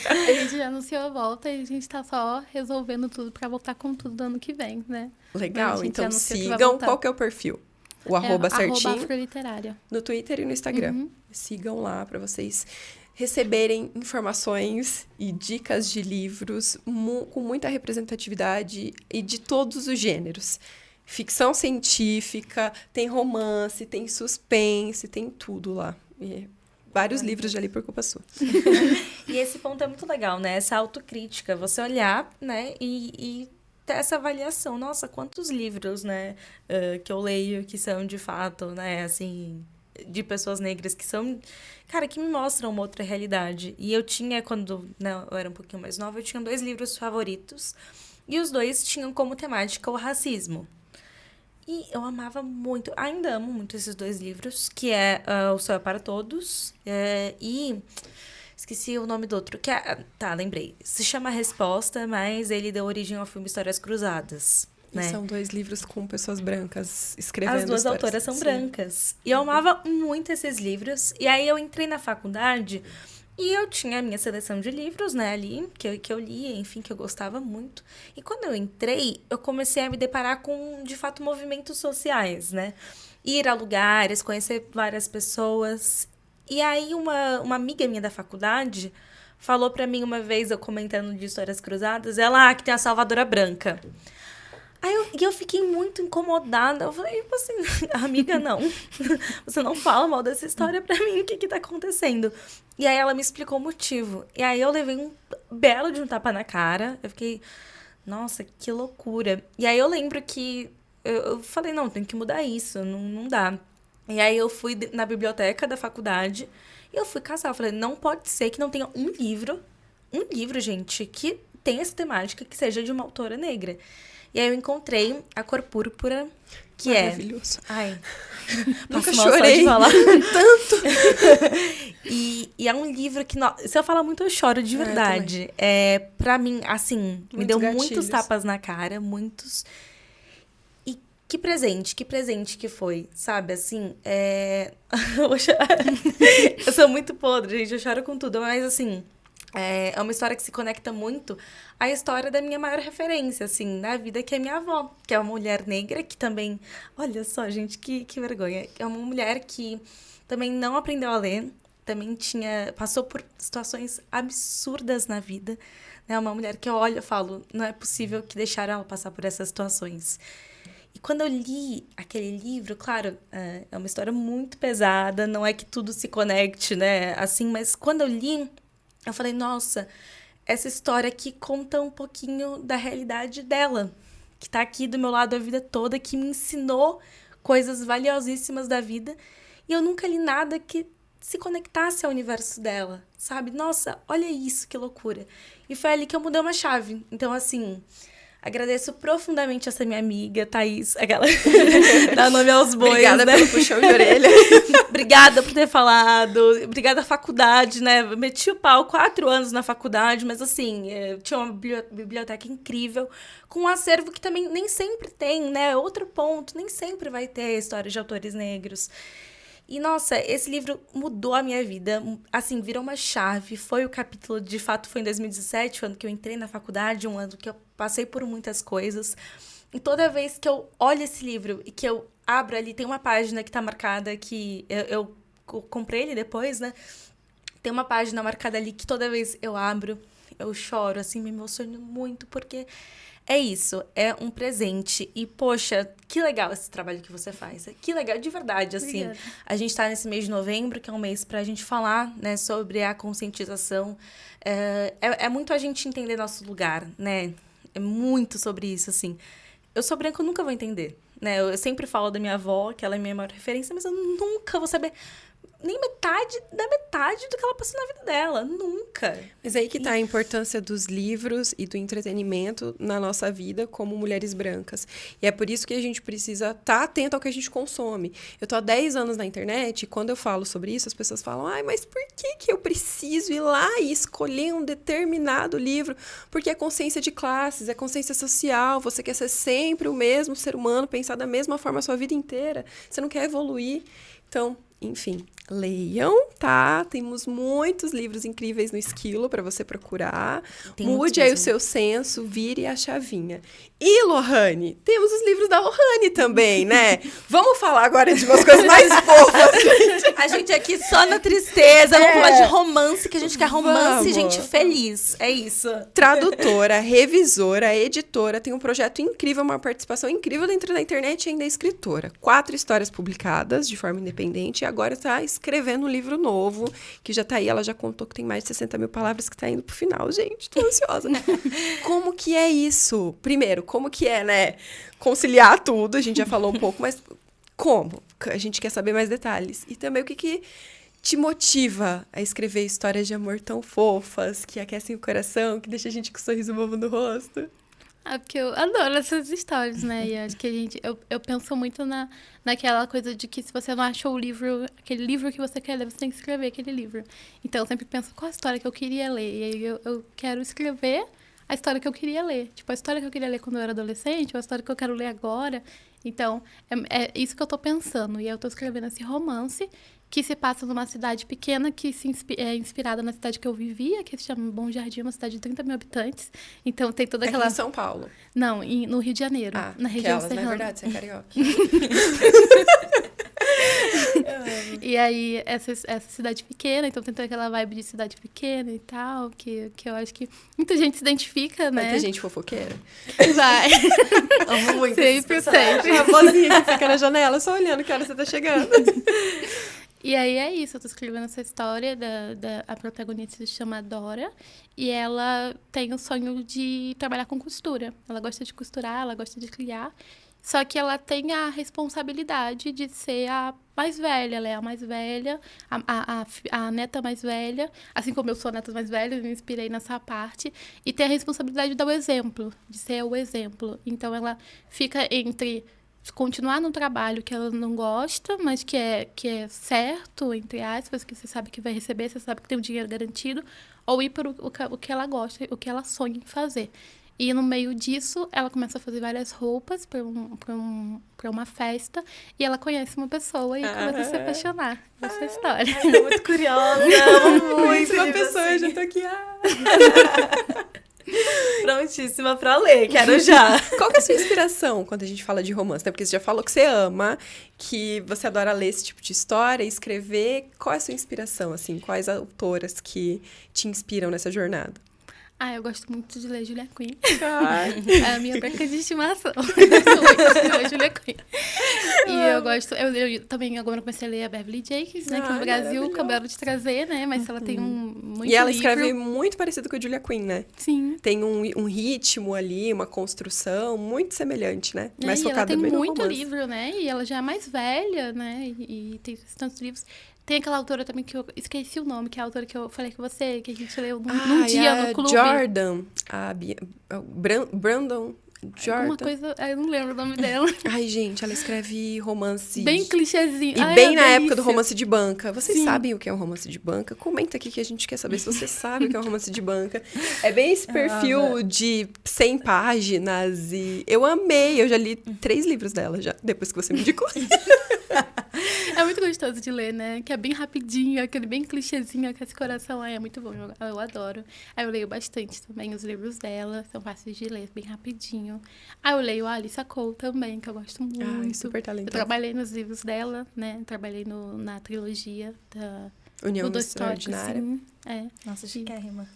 A gente já anunciou a volta e a gente tá só resolvendo tudo pra voltar com tudo do ano que vem, né? Legal, então sigam. Qual que é o perfil? O arroba certinho? Arroba afroliterária. No Twitter e no Instagram. Uhum. Sigam lá pra vocês receberem informações e dicas de livros com muita representatividade e de todos os gêneros. Ficção científica, tem romance, tem suspense, tem tudo lá. E vários livros já li por culpa sua. E esse ponto é muito legal, né? Essa autocrítica, você olhar, né? E ter essa avaliação. Nossa, quantos livros, né? Que eu leio que são, de fato, né? Assim, de pessoas negras que são... Cara, que me mostram uma outra realidade. E eu tinha, quando eu era um pouquinho mais nova, eu tinha 2 livros favoritos. E os 2 tinham como temática o racismo. E eu amava muito, ainda amo muito esses 2 livros, que é O Céu é para Todos e... Esqueci o nome do outro, que é... Tá, lembrei. Se chama Resposta, mas ele deu origem ao filme Histórias Cruzadas. Né? E são 2 livros com pessoas brancas escrevendo. As 2 autoras são brancas. E eu amava muito esses livros. E aí eu entrei na faculdade... E eu tinha a minha seleção de livros, né, ali, que eu lia, enfim, que eu gostava muito. E quando eu entrei, eu comecei a me deparar com, de fato, movimentos sociais, né? Ir a lugares, conhecer várias pessoas. E aí uma amiga minha da faculdade falou pra mim uma vez, eu comentando de Histórias Cruzadas, ela, que tem a Salvadora Branca. Aí eu fiquei muito incomodada. Eu falei, assim, amiga, não. Você não fala mal dessa história pra mim. O que tá acontecendo? E aí ela me explicou o motivo. E aí eu levei um belo de um tapa na cara. Eu fiquei, Nossa, que loucura. E aí eu lembro que eu falei, não, tem que mudar isso, não dá. E aí eu fui na biblioteca da faculdade e eu fui caçar. Eu falei, não pode ser que não tenha um livro, gente, que tenha essa temática, que seja de uma autora negra. E aí eu encontrei A Cor Púrpura, que Maravilhoso. Ai, Nunca passo mal só chorei de falar. tanto. E é um livro que, se eu falar muito, eu choro de verdade. Pra mim, assim, me deu muitos tapas na cara, muitos. E que presente que foi, sabe? Assim, eu vou chorar. Eu sou muito podre, gente, eu choro com tudo, mas assim, é uma história que se conecta muito à história da minha maior referência, assim, na vida, que é minha avó, que é uma mulher negra que também, olha só, gente, que vergonha, é uma mulher que também não aprendeu a ler, também passou por situações absurdas na vida, né? Uma mulher que eu olho e falo, não é possível que deixaram ela passar por essas situações. E quando eu li aquele livro, claro, é uma história muito pesada, não é que tudo se conecte, né, assim, mas quando eu li, eu falei, nossa, essa história aqui conta um pouquinho da realidade dela, que tá aqui do meu lado a vida toda, que me ensinou coisas valiosíssimas da vida, e eu nunca li nada que se conectasse ao universo dela, sabe? Nossa, olha isso, que loucura. E foi ali que eu mudei uma chave. Então, assim, agradeço profundamente essa minha amiga, Thaís, aquela dá nome aos bois, Obrigada, né? pelo puxão de orelha. Obrigada por ter falado. Obrigada à faculdade, né? Eu meti o pau 4 anos na faculdade, mas assim, tinha uma biblioteca incrível, com um acervo que também nem sempre tem, né? Outro ponto, nem sempre vai ter histórias de autores negros. E, nossa, esse livro mudou a minha vida, assim, virou uma chave. Foi o capítulo, de fato, foi em 2017, o ano que eu entrei na faculdade, um ano que eu passei por muitas coisas. E toda vez que eu olho esse livro e que eu abro ali, tem uma página que tá marcada, que eu comprei ele depois, né? Tem uma página marcada ali que toda vez eu abro, eu choro, assim, me emociono muito, porque é isso, é um presente. E, poxa, que legal esse trabalho que você faz. Que legal, de verdade, assim. Obrigada. A gente tá nesse mês de novembro, que é um mês pra gente falar, né, sobre a conscientização. É muito a gente entender nosso lugar, né? É muito sobre isso, assim. Eu sou branca, eu nunca vou entender, né? Eu sempre falo da minha avó, que ela é minha maior referência, mas eu nunca vou saber nem metade do que ela passou na vida dela. Nunca. Mas aí que tá a importância dos livros e do entretenimento na nossa vida como mulheres brancas. E é por isso que a gente precisa estar atento ao que a gente consome. Eu tô há 10 anos na internet e quando eu falo sobre isso, as pessoas falam, mas por que eu preciso ir lá e escolher um determinado livro? Porque é consciência de classes, é consciência social, você quer ser sempre o mesmo ser humano, pensar da mesma forma a sua vida inteira. Você não quer evoluir. Então, enfim, leiam, tá? Temos muitos livros incríveis no Esquilo para você procurar. Mude aí o seu senso, vire a chavinha. E, Lohane, temos os livros da Lohane também, né? Vamos falar agora de umas coisas mais fofas, gente. A gente aqui só na tristeza, vamos falar de romance, que a gente quer romance, gente feliz. É isso. Tradutora, revisora, editora, tem um projeto incrível, uma participação incrível dentro da internet e ainda é escritora. 4 histórias publicadas de forma independente e agora está escrevendo um livro novo, que já tá aí, ela já contou que tem mais de 60 mil palavras que tá indo pro final, gente, tô ansiosa. Como que é isso? Primeiro, como que é, né? Conciliar tudo, a gente já falou um pouco, mas como? A gente quer saber mais detalhes. E também o que te motiva a escrever histórias de amor tão fofas, que aquecem o coração, que deixa a gente com um sorriso bobo no rosto? Porque eu adoro essas histórias, né? E acho que eu penso muito naquela coisa de que se você não achou o livro, aquele livro que você quer ler, você tem que escrever aquele livro. Então, eu sempre penso, qual a história que eu queria ler? E aí eu quero escrever a história que eu queria ler. Tipo, a história que eu queria ler quando eu era adolescente, ou a história que eu quero ler agora. Então, é isso que eu tô pensando. E aí eu tô escrevendo esse romance que se passa numa cidade pequena, que é inspirada na cidade que eu vivia, que se chama Bom Jardim, uma cidade de 30 mil habitantes. Então, tem toda aquela... Aqui em São Paulo? Não, no Rio de Janeiro, na região serrana. Na verdade, você é carioca. E aí, essa cidade pequena, então tem toda aquela vibe de cidade pequena e tal, que eu acho que muita gente se identifica, né? Vai ter gente fofoqueira? Vai. Amo muito. Sempre. A vozinha que fica na janela, só olhando que hora você tá chegando. E aí é isso, eu tô escrevendo essa história a protagonista se chama Dora e ela tem o sonho de trabalhar com costura. Ela gosta de costurar, ela gosta de criar, só que ela tem a responsabilidade de ser a mais velha, ela é a mais velha, a neta mais velha, assim como eu sou a neta mais velha, eu me inspirei nessa parte, e tem a responsabilidade de dar o exemplo, de ser o exemplo. Então ela fica entre continuar no trabalho que ela não gosta, mas que é certo, entre aspas, que você sabe que vai receber, você sabe que tem um dinheiro garantido, ou ir para o que ela gosta, o que ela sonha em fazer. E no meio disso, ela começa a fazer várias roupas para uma festa, e ela conhece uma pessoa e começa a se apaixonar. Essa é a história. Ai, tô muito curiosa, amo muito uma de pessoa, você. eu já tô aqui. Prontíssima pra ler, quero já. Qual que é a sua inspiração quando a gente fala de romance, né? Porque você já falou que você ama, que você adora ler esse tipo de história, escrever. Qual é a sua inspiração, assim? Quais autoras que te inspiram nessa jornada? Eu gosto muito de ler Julia Quinn. Ai. É a minha boneca de estimação. Eu gosto muito de ler Julia Quinn. E eu gosto... Eu também agora comecei a ler a Beverly Jenkins, né? Que no Brasil acabaram de trazer, né? Mas ela tem muito E ela livro. escreve muito parecido com a Julia Quinn, né? Sim. Tem um ritmo ali, uma construção muito semelhante, né? Mais E focada ela bem tem no muito romance. livro, né? E ela já é mais velha, né? E tem tantos livros. Tem aquela autora também que eu esqueci o nome, que é a autora que eu falei com você, que a gente leu num dia no clube. Jordan. Brandon Jordan. Alguma coisa... Eu não lembro o nome dela. Ai, gente, ela escreve romance... Bem clichêzinho. E Ai, bem é na uma época do delícia. romance de banca. Vocês Sim. sabem o que é um romance de banca? Comenta aqui que a gente quer saber se você sabe o que é um romance de banca. É bem esse perfil de 100 páginas e... Eu amei, eu já li 3 livros dela já, depois que você me indicou. É muito gostoso de ler, né? Que é bem rapidinho, aquele bem clichêzinho, com esse coração. Ai, é muito bom, eu adoro. Aí eu leio bastante também os livros dela, são fáceis de ler, bem rapidinho. Aí eu leio a Alissa Cole também, que eu gosto muito. Ai, super Eu talentosa. trabalhei nos livros dela, né? Trabalhei na trilogia da União do Histórico, Extraordinária. sim. É. Nossa, chiquérrima.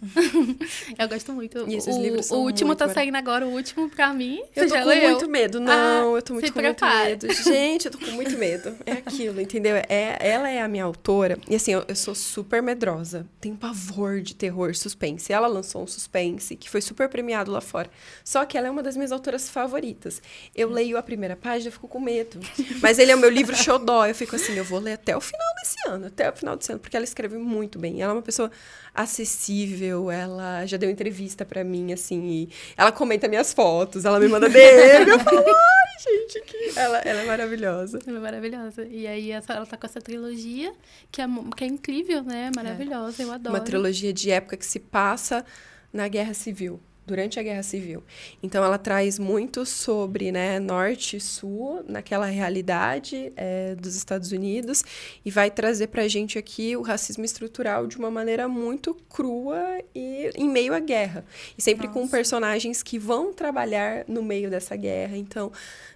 Eu gosto muito. E esses livros são o último muito tá saindo agora, o último pra mim. Eu Você tô já com leu? muito medo. Não, eu tô se muito prepara. medo. Gente, eu tô com muito medo. É aquilo, entendeu? Ela é a minha autora. E assim, eu sou super medrosa. Tenho pavor de terror, suspense. Ela lançou um suspense que foi super premiado lá fora. Só que ela é uma das minhas autoras favoritas. Eu leio a primeira página e fico com medo. Mas ele é o meu livro xodó. Eu fico assim, eu vou ler até o final desse ano. Até o final desse ano. Porque ela escreve muito bem. Ela é uma pessoa acessível, ela já deu entrevista pra mim, assim, e ela comenta minhas fotos, ela me manda DM, eu falo, ai, gente, ela é maravilhosa. Ela é maravilhosa. E aí ela tá com essa trilogia, que é incrível, né? Maravilhosa, eu adoro. Uma trilogia de época que se passa na Guerra Civil. Durante a Guerra Civil. Então, ela traz muito sobre, né, norte e sul, naquela realidade dos Estados Unidos, e vai trazer pra gente aqui o racismo estrutural de uma maneira muito crua e em meio à guerra. E sempre com personagens que vão trabalhar no meio dessa guerra. Então,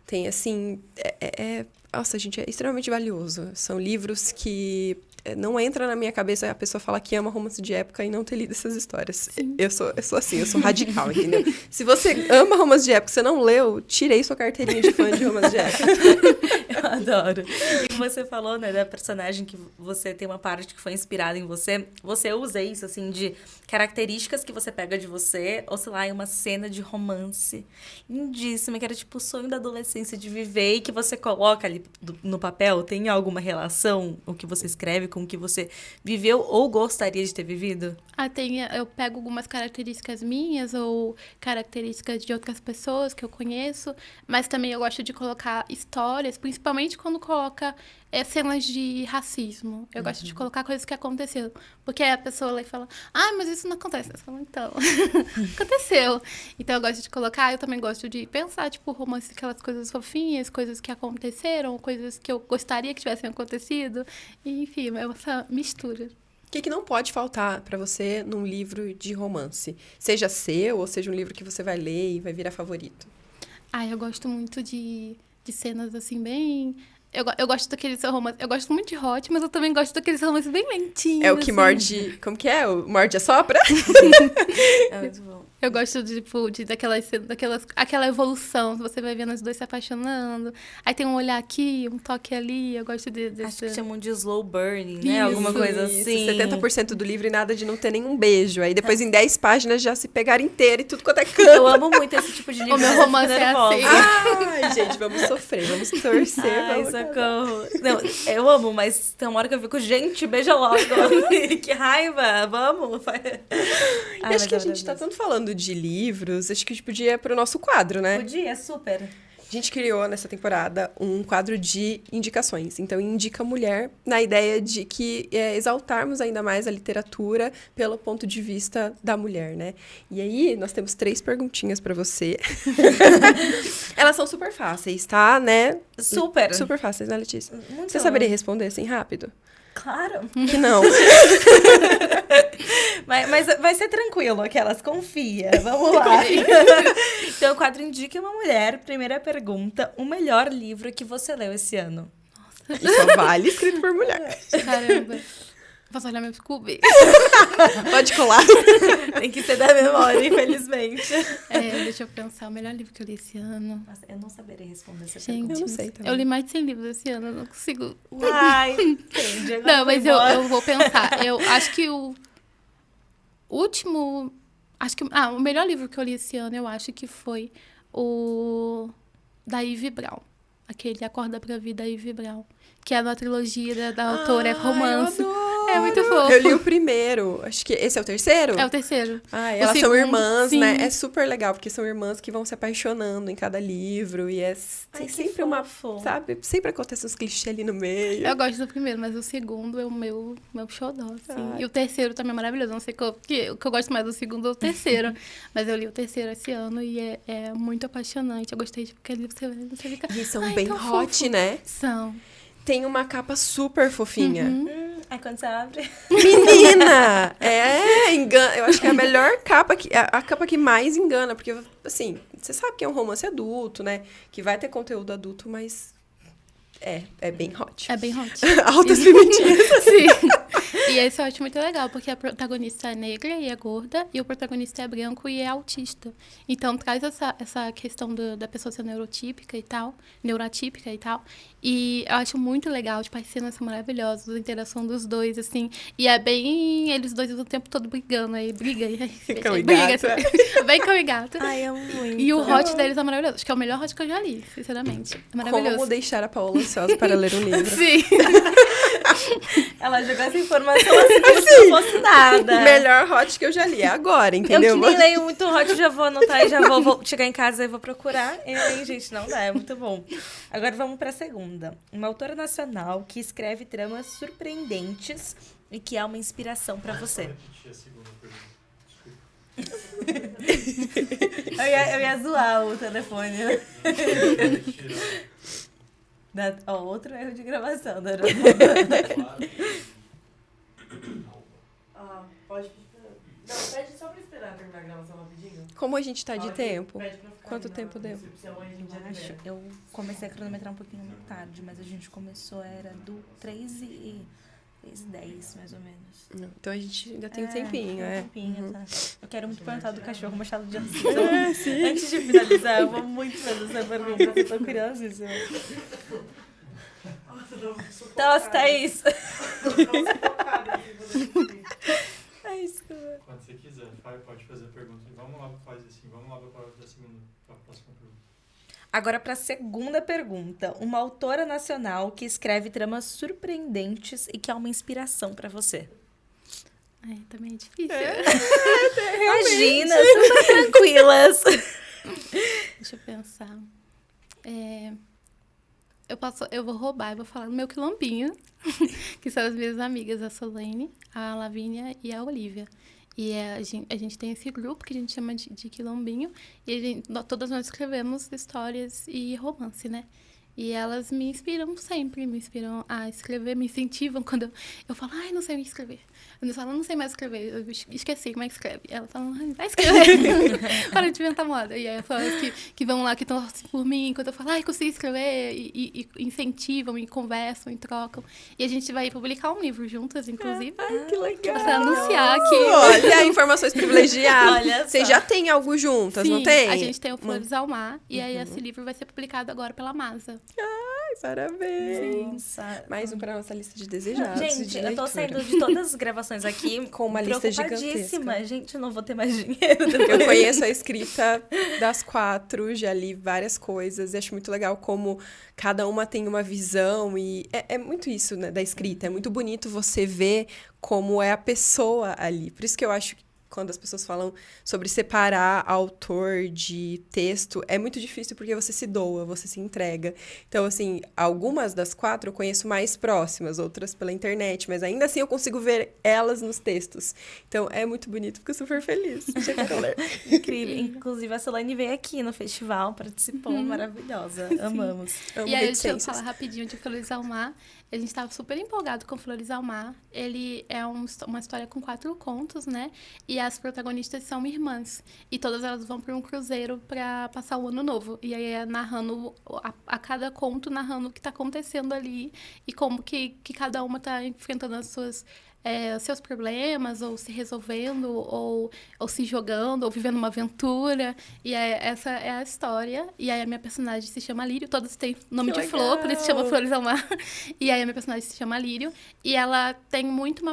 tem, assim... Nossa, gente, é extremamente valioso. São livros que... Não entra na minha cabeça a pessoa falar que ama romance de época e não ter lido essas histórias. Eu sou assim, eu sou radical, entendeu? Se você ama romance de época e você não leu, tirei sua carteirinha de fã de romance de época. Eu adoro. E você falou, né, da personagem que você tem uma parte que foi inspirada em você. Você usa isso, assim, de características que você pega de você, ou sei lá, em uma cena de romance lindíssima, que era tipo o sonho da adolescência de viver e que você coloca ali no papel. Tem alguma relação o que você escreve com o que você viveu ou gostaria de ter vivido? Eu pego algumas características minhas ou características de outras pessoas que eu conheço, mas também eu gosto de colocar histórias, principalmente quando coloca cenas de racismo. Eu gosto de colocar coisas que aconteceram. Porque aí a pessoa lá e fala, mas isso não acontece. Eu falo, então, aconteceu. Então eu gosto de colocar, eu também gosto de pensar, tipo, romance, aquelas coisas fofinhas, coisas que aconteceram, coisas que eu gostaria que tivessem acontecido. E, enfim, é essa mistura. O que não pode faltar pra você num livro de romance? Seja seu ou seja um livro que você vai ler e vai virar favorito. Eu gosto muito de cenas, assim, bem... Eu gosto daqueles romances... Eu gosto muito de hot, mas eu também gosto daqueles romances bem lentinhos. É o que assim. morde... Como que é? O morde a sopra? É muito bom. Eu gosto aquela evolução, você vai vendo os dois se apaixonando. Aí tem um olhar aqui, um toque ali, eu gosto desse... Acho que chamam de slow burning, né? Isso, Alguma coisa Isso, assim. 70% do livro e nada de não ter nenhum beijo. Aí depois em 10 páginas já se pegaram inteiro e tudo quanto é canto. Eu amo muito esse tipo de livro. O meu mas eu romance fico é nervosa. assim. Ai, gente, vamos sofrer, vamos torcer. Ai, vamos socorro. Não, eu amo, mas tem uma hora que eu fico, gente, beija logo. Que raiva, vamos. E acho que a gente tá tanto falando de livros, acho que a gente podia ir pro nosso quadro, né? Podia, super. A gente criou nessa temporada um quadro de indicações. Então, indica mulher na ideia de que exaltarmos ainda mais a literatura pelo ponto de vista da mulher, né? E aí, nós temos 3 perguntinhas pra você. Elas são super fáceis, tá? Né? Super. Super fáceis, né, Letícia? Muito. Você saberia responder assim rápido? Claro. Que não. Mas vai ser tranquilo, aquelas, confia. Vamos lá. Então, o quadro Indica uma Mulher. Primeira pergunta. O melhor livro que você leu esse ano? E só vale escrito por mulher. Caramba. Posso olhar meu Scooby? Pode colar. Tem que ser da memória, infelizmente. Deixa eu pensar. O melhor livro que eu li esse ano. Nossa, eu não saberia responder essa Gente, Eu não sei também. eu li mais de 100 livros esse ano. Eu não consigo... pergunta. Ai, entendi. Agora Não, mas foi embora. eu vou pensar. Eu acho que o último... o melhor livro que eu li esse ano, eu acho que foi o da Ivy Brown. Aquele Acorda pra Vida, da Ivy Brown. Que é uma trilogia da autora, é romance. Eu adoro. É muito fofo. Eu li o primeiro. Acho que esse é o terceiro? É o terceiro. Ai, O elas são segundo, irmãs, sim. né? É super legal, porque são irmãs que vão se apaixonando em cada livro. E tem que sempre uma, fofo. sabe? Sempre acontece uns clichês ali no meio. Eu gosto do primeiro, mas o segundo é o meu xodó, assim. Ai. E o terceiro também é maravilhoso. Não sei o que eu gosto mais do segundo ou do terceiro. Mas eu li o terceiro esse ano e é muito apaixonante. Eu gostei de porque ali você fica... E são Ai, bem tão hot, fofo. né? São. Tem uma capa super fofinha. Aí quando você abre... Menina! Engana. Eu acho que é a melhor capa, a capa que mais engana. Porque, assim, você sabe que é um romance adulto, né? Que vai ter conteúdo adulto, mas é bem hot. É bem hot. Altas pimentinhas. Sim. E esse eu acho muito legal, porque a protagonista é negra e é gorda, e o protagonista é branco e é autista. Então, traz essa questão da pessoa ser neurotípica e tal, neurotípica e tal. E eu acho muito legal, tipo, as cenas são maravilhosas, a interação dos dois, assim. E é bem... Eles dois o tempo todo brigando, aí briga, e Cão e briga, gato, assim. Bem cão e gato. Ai, amo muito. E o hot deles é maravilhoso. Acho que é o melhor hot que eu já li, sinceramente. É maravilhoso. Como deixar a Paola ansiosa para ler um livro. Sim. Ela jogou essa informação assim, como se não fosse nada. Melhor hot que eu já li. É agora, entendeu? Eu que nem leio muito hot, já vou anotar e já vou chegar em casa e vou procurar. E aí, gente, não dá, é muito bom. Agora vamos pra segunda. Uma autora nacional que escreve tramas surpreendentes e que é uma inspiração pra você. Repetir a segunda pergunta. Desculpa. Eu ia zoar o telefone. Outro erro de gravação. Pode não, pede só pra esperar terminar a gravação rapidinho. Como a gente tá de Fala que tempo? pede pra ficar Quanto ali tempo na deu? recepção, aí a gente já Eu acho, libera. eu comecei a cronometrar um pouquinho mais tarde, mas a gente começou, era do 3h10, mais ou menos. Então a gente ainda tem um tempinho, tem um tempinho, tá? Eu quero muito perguntar do cachorro Machado de Assis. Antes de finalizar, eu vou muito fazer essa pergunta, eu tô curiosíssima. Nossa, Thaís! Ai, desculpa. Quando você quiser, pode fazer a pergunta. Vamos lá, faz assim. Vamos lá para a segunda, para a próxima pergunta. Agora, para a segunda pergunta. Uma autora nacional que escreve tramas surpreendentes e que é uma inspiração para você. Ai, também é difícil. Imagina, super tranquilas. Deixa eu pensar. Eu vou roubar, eu vou falar do meu quilombinho, que são as minhas amigas, a Solene, a Lavínia e a Olivia. E a gente tem esse grupo que a gente chama de quilombinho, e todas nós escrevemos histórias e romance, né? E elas me inspiram sempre, me inspiram a escrever, me incentivam quando eu falo, ai, não sei escrever. Quando eu falo, não sei mais escrever, eu esqueci como é que escreve. E elas falam, ai, vai escrever. Para de inventar moda. E aí eu falo que vão lá, que estão assim por mim, enquanto eu falo, ai, consegui escrever, e incentivam, e conversam, e trocam. E a gente vai publicar um livro juntas, inclusive. Ai, que legal. Pra anunciar que... Olha, informações privilegiadas. Olha Vocês só. já têm algo juntas, Sim, não tem? a gente tem o Flores ao Mar, e aí esse livro vai ser publicado agora pela Masa. Ai, parabéns. Nossa. Mais um para nossa lista de desejados. Gente, de eu tô leitura. saindo de todas as gravações aqui Com uma lista preocupadíssima. gigantesca. Gente, eu não vou ter mais dinheiro. Eu conheço a escrita das 4, já li várias coisas e acho muito legal como cada uma tem uma visão e é muito isso, né, da escrita. É muito bonito você ver como é a pessoa ali. Por isso que eu acho que quando as pessoas falam sobre separar autor de texto, é muito difícil porque você se doa, você se entrega. Então, assim, algumas das 4 eu conheço mais próximas, outras pela internet, mas ainda assim eu consigo ver elas nos textos. Então, é muito bonito, fico super feliz. Chega pra ler. Incrível. Inclusive, a Solane veio aqui no festival, participou, maravilhosa. Amamos. Amo E aí, deixa eu reticências. falar rapidinho de Flores ao Mar. A gente estava super empolgado com Flores ao Mar. Ele é uma história com 4 contos, né? E as protagonistas são irmãs. E todas elas vão para um cruzeiro para passar o ano novo. E aí é narrando, a cada conto, narrando o que está acontecendo ali. E como que cada uma está enfrentando as seus problemas, ou se resolvendo, ou se jogando, ou vivendo uma aventura. E essa é a história. E aí a minha personagem se chama Lírio. Todas têm nome Que de flor, por isso legal! chama Flores ao Mar. E aí a minha personagem se chama Lírio. E ela tem muito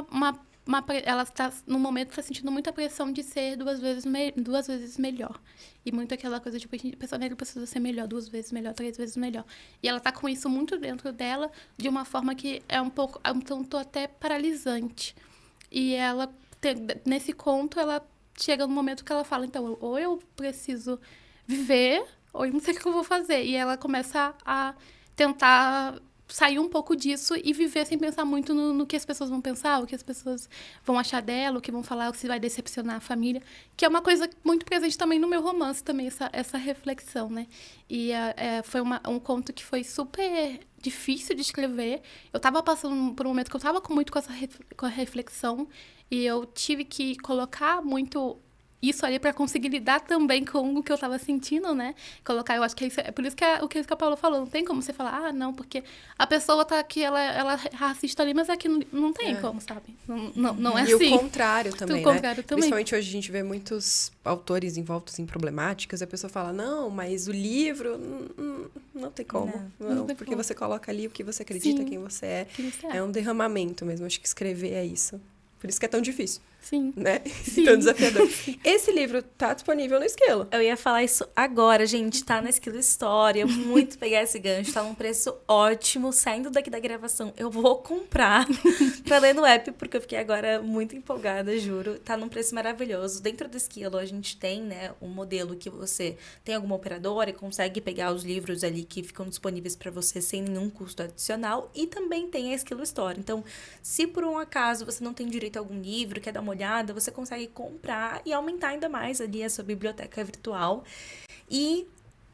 ela está, no momento, está sentindo muita pressão de ser 2 vezes melhor. E muito aquela coisa, tipo, a pessoa negra precisa ser melhor, 2 vezes melhor, 3 vezes melhor. E ela tá com isso muito dentro dela, de uma forma que é um tanto até paralisante. E ela, nesse conto, ela chega no momento que ela fala, então, ou eu preciso viver, ou eu não sei o que eu vou fazer. E ela começa a tentar sair um pouco disso e viver sem pensar muito no que as pessoas vão pensar, o que as pessoas vão achar dela, o que vão falar, o que se vai decepcionar a família, que é uma coisa muito presente também no meu romance, também, essa reflexão, né? E foi um conto que foi super difícil de escrever. Eu estava passando por um momento que eu estava muito com a reflexão e eu tive que colocar muito isso ali para conseguir lidar também com o que eu tava sentindo, né? Colocar, eu acho que é por isso que o que a Paula falou, não tem como você falar, ah, não, porque a pessoa tá aqui, ela racista ali, mas aqui não tem como, sabe? Não é E assim. o contrário também, O contrário também. Principalmente hoje a gente vê muitos autores envoltos em problemáticas e a pessoa fala, não, mas o livro não tem como. Não tem porque como. você coloca ali o que você acredita, Sim. quem você é. Quem você é. É um derramamento mesmo, acho que escrever é isso. Por isso que é tão difícil, Sim. né? Sim. Tão desafiador. Esse livro tá disponível no Esquilo. Eu ia falar isso agora, gente. Tá na Esquilo Store. Eu muito pegar esse gancho. Tá num preço ótimo. Saindo daqui da gravação, eu vou comprar pra ler no app, porque eu fiquei agora muito empolgada, juro. Tá num preço maravilhoso. Dentro do Esquilo, a gente tem, né, um modelo que você tem alguma operadora e consegue pegar os livros ali que ficam disponíveis pra você sem nenhum custo adicional. E também tem a Esquilo Store. Então, se por um acaso você não tem direito a algum livro, quer dar uma olhada, você consegue comprar e aumentar ainda mais ali a sua biblioteca virtual. E,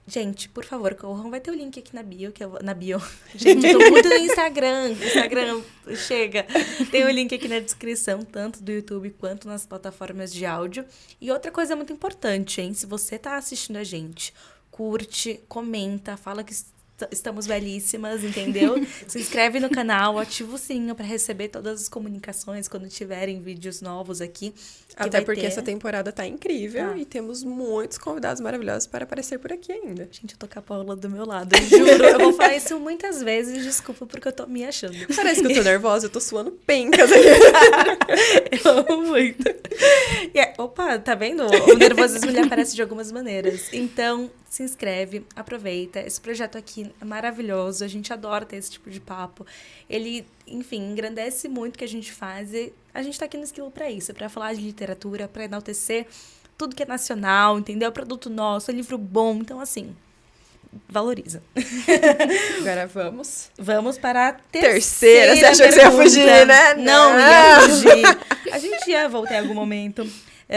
gente, por favor, corram, vai ter o link aqui na bio, na bio. Gente, eu tô muito no Instagram, chega. Tem o link aqui na descrição, tanto do YouTube quanto nas plataformas de áudio. E outra coisa muito importante, hein, se você tá assistindo a gente, curte, comenta, fala que estamos belíssimas, entendeu? Se inscreve no canal, ativa o sininho para receber todas as comunicações quando tiverem vídeos novos aqui. Até porque essa temporada tá incrível Tá. e temos muitos convidados maravilhosos para aparecer por aqui ainda. Gente, eu tô com a Paula do meu lado, eu juro. Eu vou falar isso muitas vezes, desculpa porque eu tô me achando. Parece que eu tô nervosa, eu tô suando pencas. Eu amo muito. Opa, tá vendo? O nervosismo ele aparece de algumas maneiras. Então, se inscreve, aproveita. Esse projeto aqui é maravilhoso, a gente adora ter esse tipo de papo. Ele, enfim, engrandece muito o que a gente faz e a gente tá aqui no Esquilo pra isso, pra falar de literatura, pra enaltecer tudo que é nacional, entendeu? Produto nosso, é livro bom, então assim, valoriza. Agora vamos. Vamos para a Terceira. Você achou que você ia pergunta. fugir, né? Não ia fugir. A gente ia voltar em algum momento.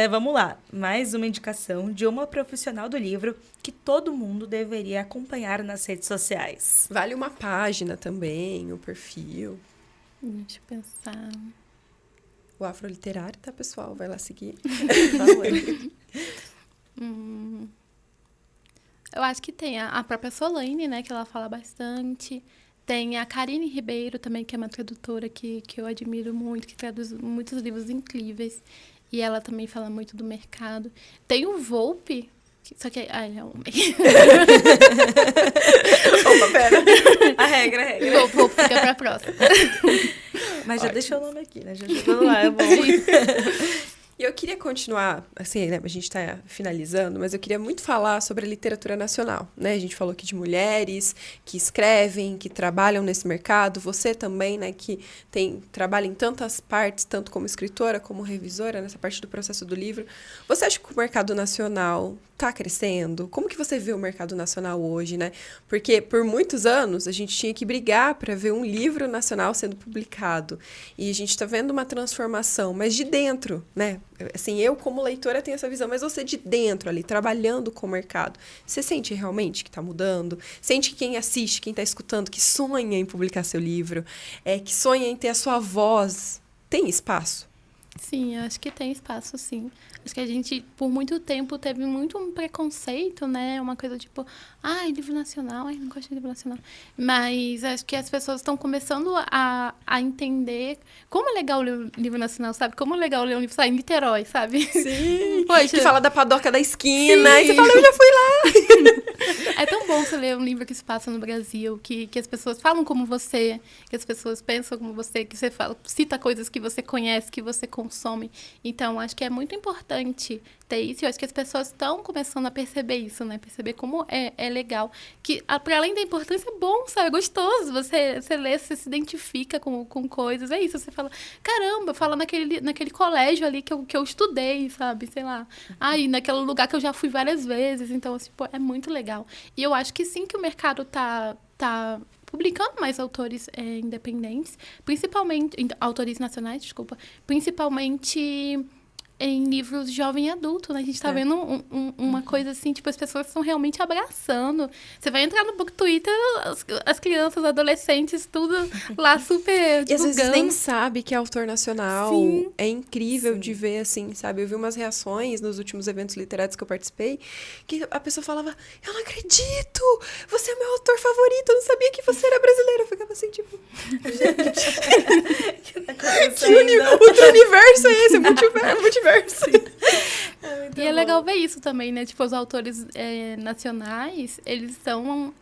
Vamos lá. Mais uma indicação de uma profissional do livro que todo mundo deveria acompanhar nas redes sociais. Vale uma página também, o perfil. Deixa eu pensar. O Afroliterário, tá, pessoal? Vai lá seguir. Por favor. Eu acho que tem a própria Solane, né, que ela fala bastante. Tem a Karine Ribeiro também, que é uma tradutora que eu admiro muito, que traduz muitos livros incríveis. E ela também fala muito do mercado. Tem o Volpe, só que é homem. Opa, pera. A regra. Volpe fica pra próxima. Mas já deixou o nome aqui, né? Já jogou lá, é bom. E eu queria continuar, assim, né, a gente está finalizando, mas eu queria muito falar sobre a literatura nacional, né? A gente falou aqui de mulheres que escrevem, que trabalham nesse mercado, você também, né, que trabalha em tantas partes, tanto como escritora, como revisora, nessa parte do processo do livro. Você acha que o mercado nacional está crescendo? Como que você vê o mercado nacional hoje, né? Porque por muitos anos a gente tinha que brigar para ver um livro nacional sendo publicado. E a gente está vendo uma transformação, mas de dentro, né? Assim, eu como leitora tenho essa visão, mas você de dentro ali, trabalhando com o mercado, você sente realmente que está mudando? Sente que quem assiste, quem está escutando, que sonha em publicar seu livro, que sonha em ter a sua voz, tem espaço? Sim, eu acho que tem espaço, sim. Acho que a gente, por muito tempo, teve muito um preconceito, né? Uma coisa tipo, livro nacional, não gosto de livro nacional. Mas acho que as pessoas estão começando a entender como é legal ler um livro nacional, sabe? Como é legal ler um livro, em Niterói, sabe? Sim. Poxa. Que fala da padoca da esquina, Sim. e você fala, eu já fui lá. É tão bom você ler um livro que se passa no Brasil, que as pessoas falam como você, que as pessoas pensam como você, que você cita coisas que você conhece, que você consome. Então, acho que é muito importante ter isso. Eu acho que as pessoas estão começando a perceber isso, né? Perceber como é legal. Que, para além da importância, é bom, sabe? É gostoso. Você lê, você se identifica com coisas. É isso. Você fala, caramba, fala naquele colégio ali que eu estudei, sabe? Sei lá. E naquele lugar que eu já fui várias vezes. Então, assim, é muito legal. E eu acho que sim que o mercado tá publicando mais autores independentes, principalmente, autores nacionais, desculpa, principalmente em livros jovem e adulto, né? A gente tá vendo uma coisa assim, tipo, as pessoas estão realmente abraçando. Você vai entrar no Book Twitter, as crianças, adolescentes, tudo lá super divulgando. E às vezes nem sabe que é autor nacional. Sim. É incrível de ver, assim, sabe? Eu vi umas reações nos últimos eventos literários que eu participei, que a pessoa falava, eu não acredito! Você é meu autor favorito, eu não sabia que você era brasileiro. Eu ficava assim, tipo, gente... que outro universo é esse? Multiverso. E é legal ver isso também, né? Tipo, os autores nacionais, eles são...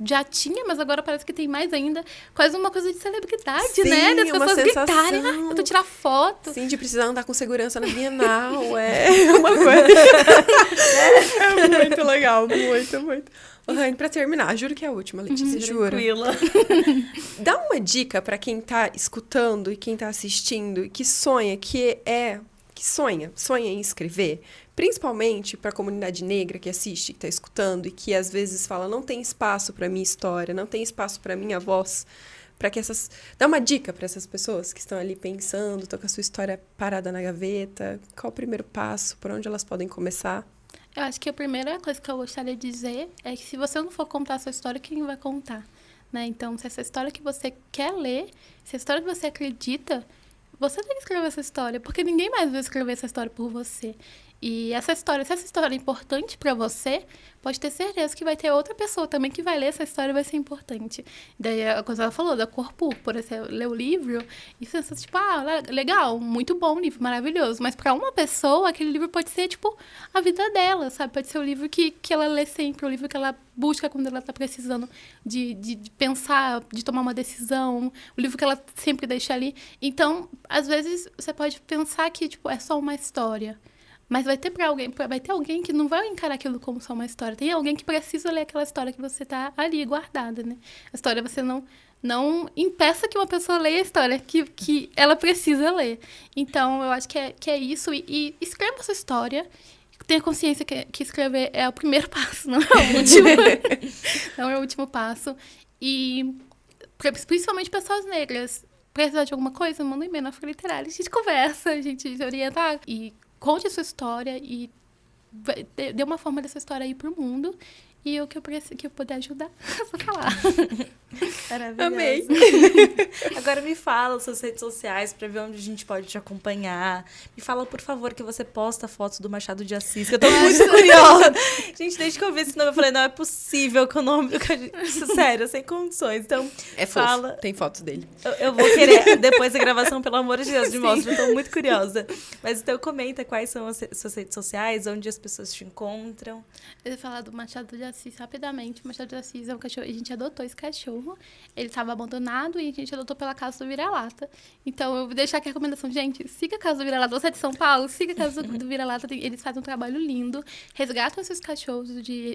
Já tinha, mas agora parece que tem mais ainda. Quase uma coisa de celebridade, sim, né? Das uma pessoas sensação. gritarem, eu tô tirar foto. Sim, de precisar andar com segurança na Bienal. É uma coisa... é muito legal, muito. Pra terminar, juro que é a última, Letícia, juro. Tranquila. Dá uma dica pra quem tá escutando e quem tá assistindo e que sonha, sonha em escrever, principalmente para a comunidade negra que assiste, que está escutando e que às vezes fala, não tem espaço para minha história, não tem espaço para minha voz, para que dá uma dica para essas pessoas que estão ali pensando, estão com a sua história parada na gaveta, qual o primeiro passo, por onde elas podem começar? Eu acho que a primeira coisa que eu gostaria de dizer é que se você não for contar a sua história, quem vai contar? Né? Então, se essa história que você quer ler, se a história que você acredita, você tem que escrever essa história, porque ninguém mais vai escrever essa história por você. E se essa história é importante para você, pode ter certeza que vai ter outra pessoa também que vai ler essa história e vai ser importante. Daí, quando ela falou da cor púrpura, você lê o livro e você pensa, tipo, legal, muito bom livro, maravilhoso. Mas para uma pessoa, aquele livro pode ser, tipo, a vida dela, sabe? Pode ser o livro que ela lê sempre, o livro que ela busca quando ela tá precisando de pensar, de tomar uma decisão, o livro que ela sempre deixa ali. Então, às vezes, você pode pensar que, tipo, é só uma história. Mas vai ter alguém que não vai encarar aquilo como só uma história. Tem alguém que precisa ler aquela história que você tá ali guardada, né? A história você não impeça que uma pessoa leia a história que ela precisa ler. Então, eu acho que é isso. E escreva a sua história. Tenha consciência que escrever é o primeiro passo, não é o último. Não é o último passo. E, principalmente pessoas negras, precisar de alguma coisa, manda um e-mail na Afroliterária. A gente conversa, a gente orienta. E conte a sua história e dê uma forma dessa história aí pro mundo. E o que eu puder ajudar, é só falar. Maravilhoso. Amei. Agora me fala suas redes sociais pra ver onde a gente pode te acompanhar. Me fala, por favor, que você posta fotos do Machado de Assis, que eu tô muito curiosa. Gente, desde que eu vi esse nome, eu falei, não é possível que o nome... Sério, sem condições. Então, É fofo. fala... Tem fotos dele. Eu vou querer, depois da gravação, pelo amor de Deus, me mostra. Eu tô muito curiosa. Mas então, comenta quais são as suas redes sociais, onde as pessoas te encontram. Eu ia falar do Machado de Assis rapidamente. O Machado de Assis é um cachorro. A gente adotou esse cachorro. Ele estava abandonado e a gente adotou pela Casa do Vira-Lata. Então, eu vou deixar aqui a recomendação. Gente, siga a Casa do Vira-Lata. Você é de São Paulo? Siga a Casa do Vira-Lata. Eles fazem um trabalho lindo. Resgatam esses cachorros,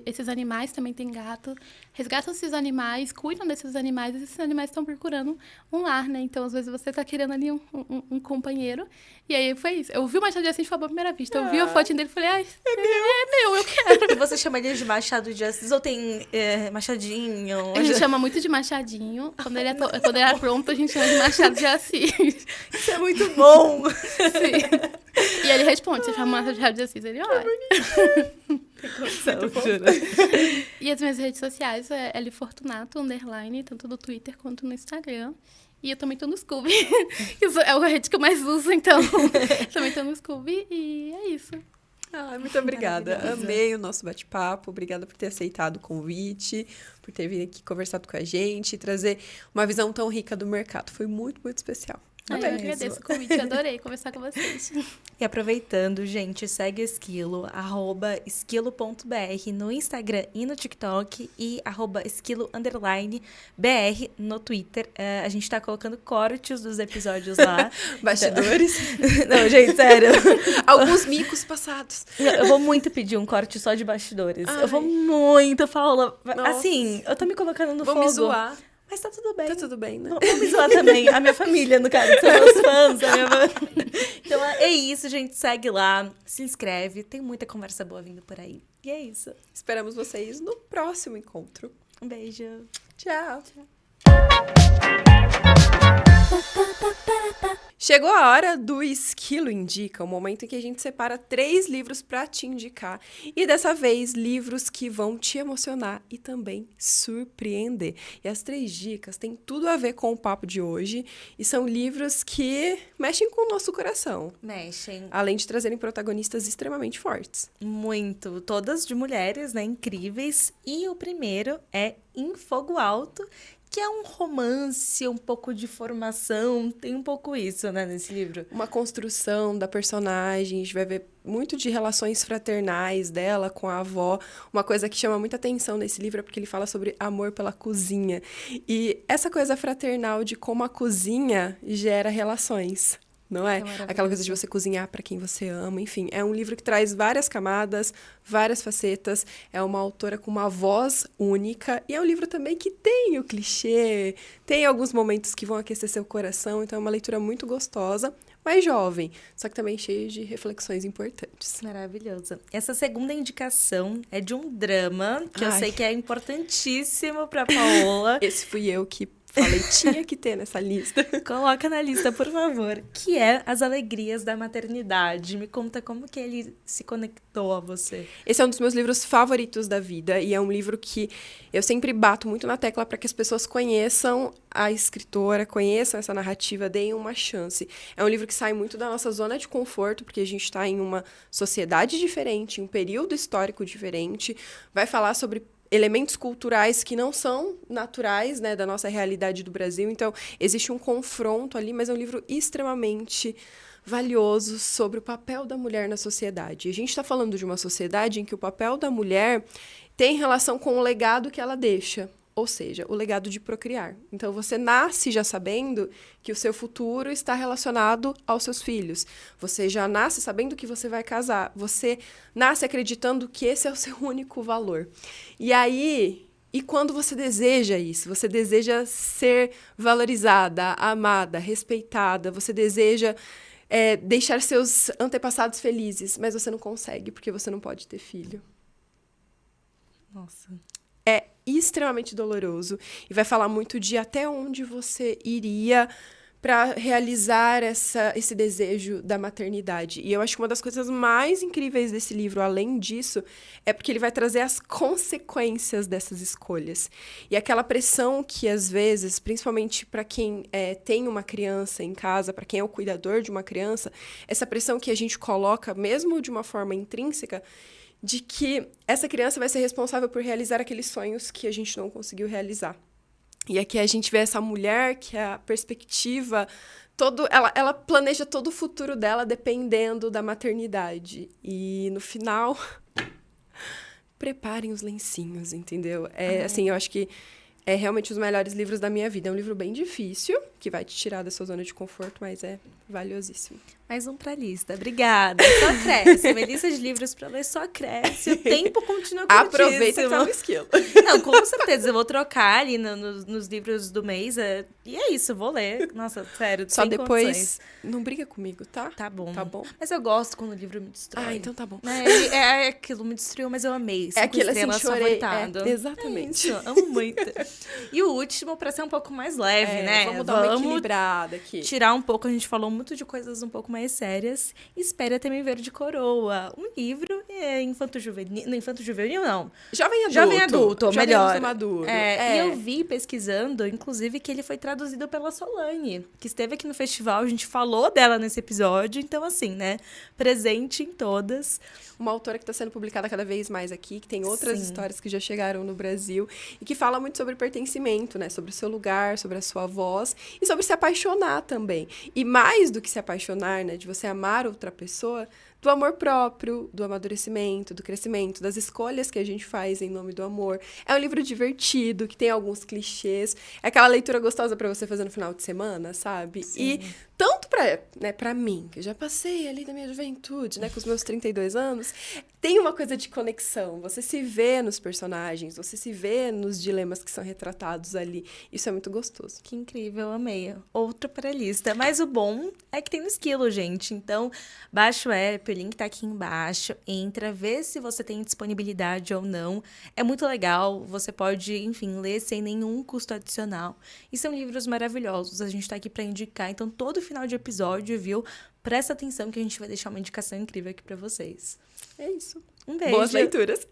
esses animais também tem gato. Resgatam esses animais, cuidam desses animais. E esses animais estão procurando um lar, né? Então, às vezes, você tá querendo ali um companheiro. E aí, foi isso. Eu vi o Machado de Assis, foi a primeira vista. Eu vi a fotinha dele e falei, ai, é meu, eu quero. E você chama ele de Machado de Assis ou tem Machadinho? A gente chama muito de Machadinho. Quando ele é pronto, a gente chama de Machado de Assis. Isso é muito bom! Sim. E ele responde, você chama Machado de Assis, ele olha. E as minhas redes sociais é Lfortunato, _, tanto no Twitter quanto no Instagram. E eu também tô no Scooby. É a rede que eu mais uso, então. Também tô no Scooby e é isso. Muito obrigada. Amei o nosso bate-papo. Obrigada por ter aceitado o convite, por ter vindo aqui conversado com a gente e trazer uma visão tão rica do mercado. Foi muito, muito especial. Eu agradeço o convite, adorei conversar com vocês. E aproveitando, gente, segue o Esquilo, @esquilo.br no Instagram e no TikTok e @esquilo_br no Twitter. A gente tá colocando cortes dos episódios lá. Bastidores. Não, gente, sério. Alguns micos passados. Eu vou muito pedir um corte só de bastidores. Ai. Eu vou muito, Paula. Nossa. Assim, eu tô me colocando no Vão fogo. me zoar. Mas tá tudo bem. Tá tudo bem, né? Vou me zoar também. A minha família, no caso, são meus fãs. Então é isso, gente. Segue lá, se inscreve. Tem muita conversa boa vindo por aí. E é isso. Esperamos vocês no próximo encontro. Um beijo. Tchau. Chegou a hora do Esquilo Indica, o momento em que a gente separa 3 livros para te indicar. E dessa vez, livros que vão te emocionar e também surpreender. E as 3 dicas têm tudo a ver com o papo de hoje e são livros que mexem com o nosso coração, Mexem além de trazerem protagonistas extremamente fortes. muito. Todas de mulheres, né? Incríveis. E o primeiro é Em Fogo Alto, que é um romance, um pouco de formação. Tem um pouco isso, né, nesse livro. Uma construção da personagem, a gente vai ver muito de relações fraternais dela com a avó. Uma coisa que chama muita atenção nesse livro é porque ele fala sobre amor pela cozinha. E essa coisa fraternal de como a cozinha gera relações. Não é? Aquela coisa de você cozinhar para quem você ama, enfim. É um livro que traz várias camadas, várias facetas. É uma autora com uma voz única. E é um livro também que tem o clichê, tem alguns momentos que vão aquecer seu coração. Então é uma leitura muito gostosa, mas jovem. Só que também cheia de reflexões importantes. Maravilhosa. Essa segunda indicação é de um drama, que eu sei que é importantíssimo pra Paola. Esse fui eu que falei, tinha que ter nessa lista. Coloca na lista, por favor. Que é As Alegrias da Maternidade. Me conta como que ele se conectou a você. Esse é um dos meus livros favoritos da vida e é um livro que eu sempre bato muito na tecla para que as pessoas conheçam a escritora, conheçam essa narrativa, deem uma chance. É um livro que sai muito da nossa zona de conforto, porque a gente está em uma sociedade diferente, em um período histórico diferente. Vai falar sobre elementos culturais que não são naturais, né, da nossa realidade do Brasil. Então, existe um confronto ali, mas é um livro extremamente valioso sobre o papel da mulher na sociedade. A gente está falando de uma sociedade em que o papel da mulher tem relação com o legado que ela deixa, ou seja, o legado de procriar. Então, você nasce já sabendo que o seu futuro está relacionado aos seus filhos. Você já nasce sabendo que você vai casar. Você nasce acreditando que esse é o seu único valor. E aí, e quando você deseja isso, você deseja ser valorizada, amada, respeitada, você deseja deixar seus antepassados felizes, mas você não consegue porque você não pode ter filho. Nossa. É extremamente doloroso e vai falar muito de até onde você iria para realizar esse desejo da maternidade. E eu acho que uma das coisas mais incríveis desse livro, além disso, é porque ele vai trazer as consequências dessas escolhas. E aquela pressão que, às vezes, principalmente para quem tem uma criança em casa, para quem é o cuidador de uma criança, essa pressão que a gente coloca, mesmo de uma forma intrínseca, de que essa criança vai ser responsável por realizar aqueles sonhos que a gente não conseguiu realizar. E aqui a gente vê essa mulher que a perspectiva, ela planeja todo o futuro dela dependendo da maternidade. E no final, preparem os lencinhos, entendeu? Assim, eu acho que é realmente um dos melhores livros da minha vida. É um livro bem difícil, que vai te tirar da sua zona de conforto, mas é valiosíssimo. Mais um pra lista. Obrigada. Só cresce. Minha lista de livros pra ler só cresce. O tempo continua curtíssimo. Aproveita que tá no esquilo. Não, com certeza. Eu vou trocar ali nos livros do mês. E é isso, eu vou ler. Nossa, sério, Só sem depois, condições. não briga comigo, tá? Tá bom. Tá bom? Mas eu gosto quando o livro me destrói. Ah, então tá bom. É aquilo, me destruiu, mas eu amei. É aquilo assim, estrelas, chorei. favoritado. Exatamente. É isso, amo muito. E o último, pra ser um pouco mais leve, né? Vamos dar uma equilibrada aqui. Tirar um pouco, a gente falou muito de coisas um pouco mais sérias. Espera Também Ver de Coroa. Um livro infanto-juvenil. Não, infanto-juvenil, não. Jovem adulto. Jovem adulto, melhor. Maduro. E eu vi pesquisando, inclusive, que ele foi traduzido pela Solane, que esteve aqui no festival. A gente falou dela nesse episódio. Então, assim, né? Presente em todas. Uma autora que está sendo publicada cada vez mais aqui, que tem outras Sim. histórias que já chegaram no Brasil e que fala muito sobre pertencimento, né? Sobre o seu lugar, sobre a sua voz e sobre se apaixonar também. E mais do que se apaixonar, né? De você amar outra pessoa, do amor próprio, do amadurecimento, do crescimento, das escolhas que a gente faz em nome do amor. É um livro divertido, que tem alguns clichês. É aquela leitura gostosa para você fazer no final de semana, sabe? Sim. E tanto pra mim, que eu já passei ali da minha juventude, né? Com os meus 32 anos, tem uma coisa de conexão. Você se vê nos personagens, você se vê nos dilemas que são retratados ali. Isso é muito gostoso. Que incrível, amei. Outro para a lista. Mas o bom é que tem no Esquilo, gente. Então, baixa o app, o link tá aqui embaixo. Entra, vê se você tem disponibilidade ou não. É muito legal. Você pode, enfim, ler sem nenhum custo adicional. E são livros maravilhosos. A gente tá aqui para indicar. Então, todo final de episódio, viu? Presta atenção que a gente vai deixar uma indicação incrível aqui para vocês. É isso. Um beijo. Boas leituras.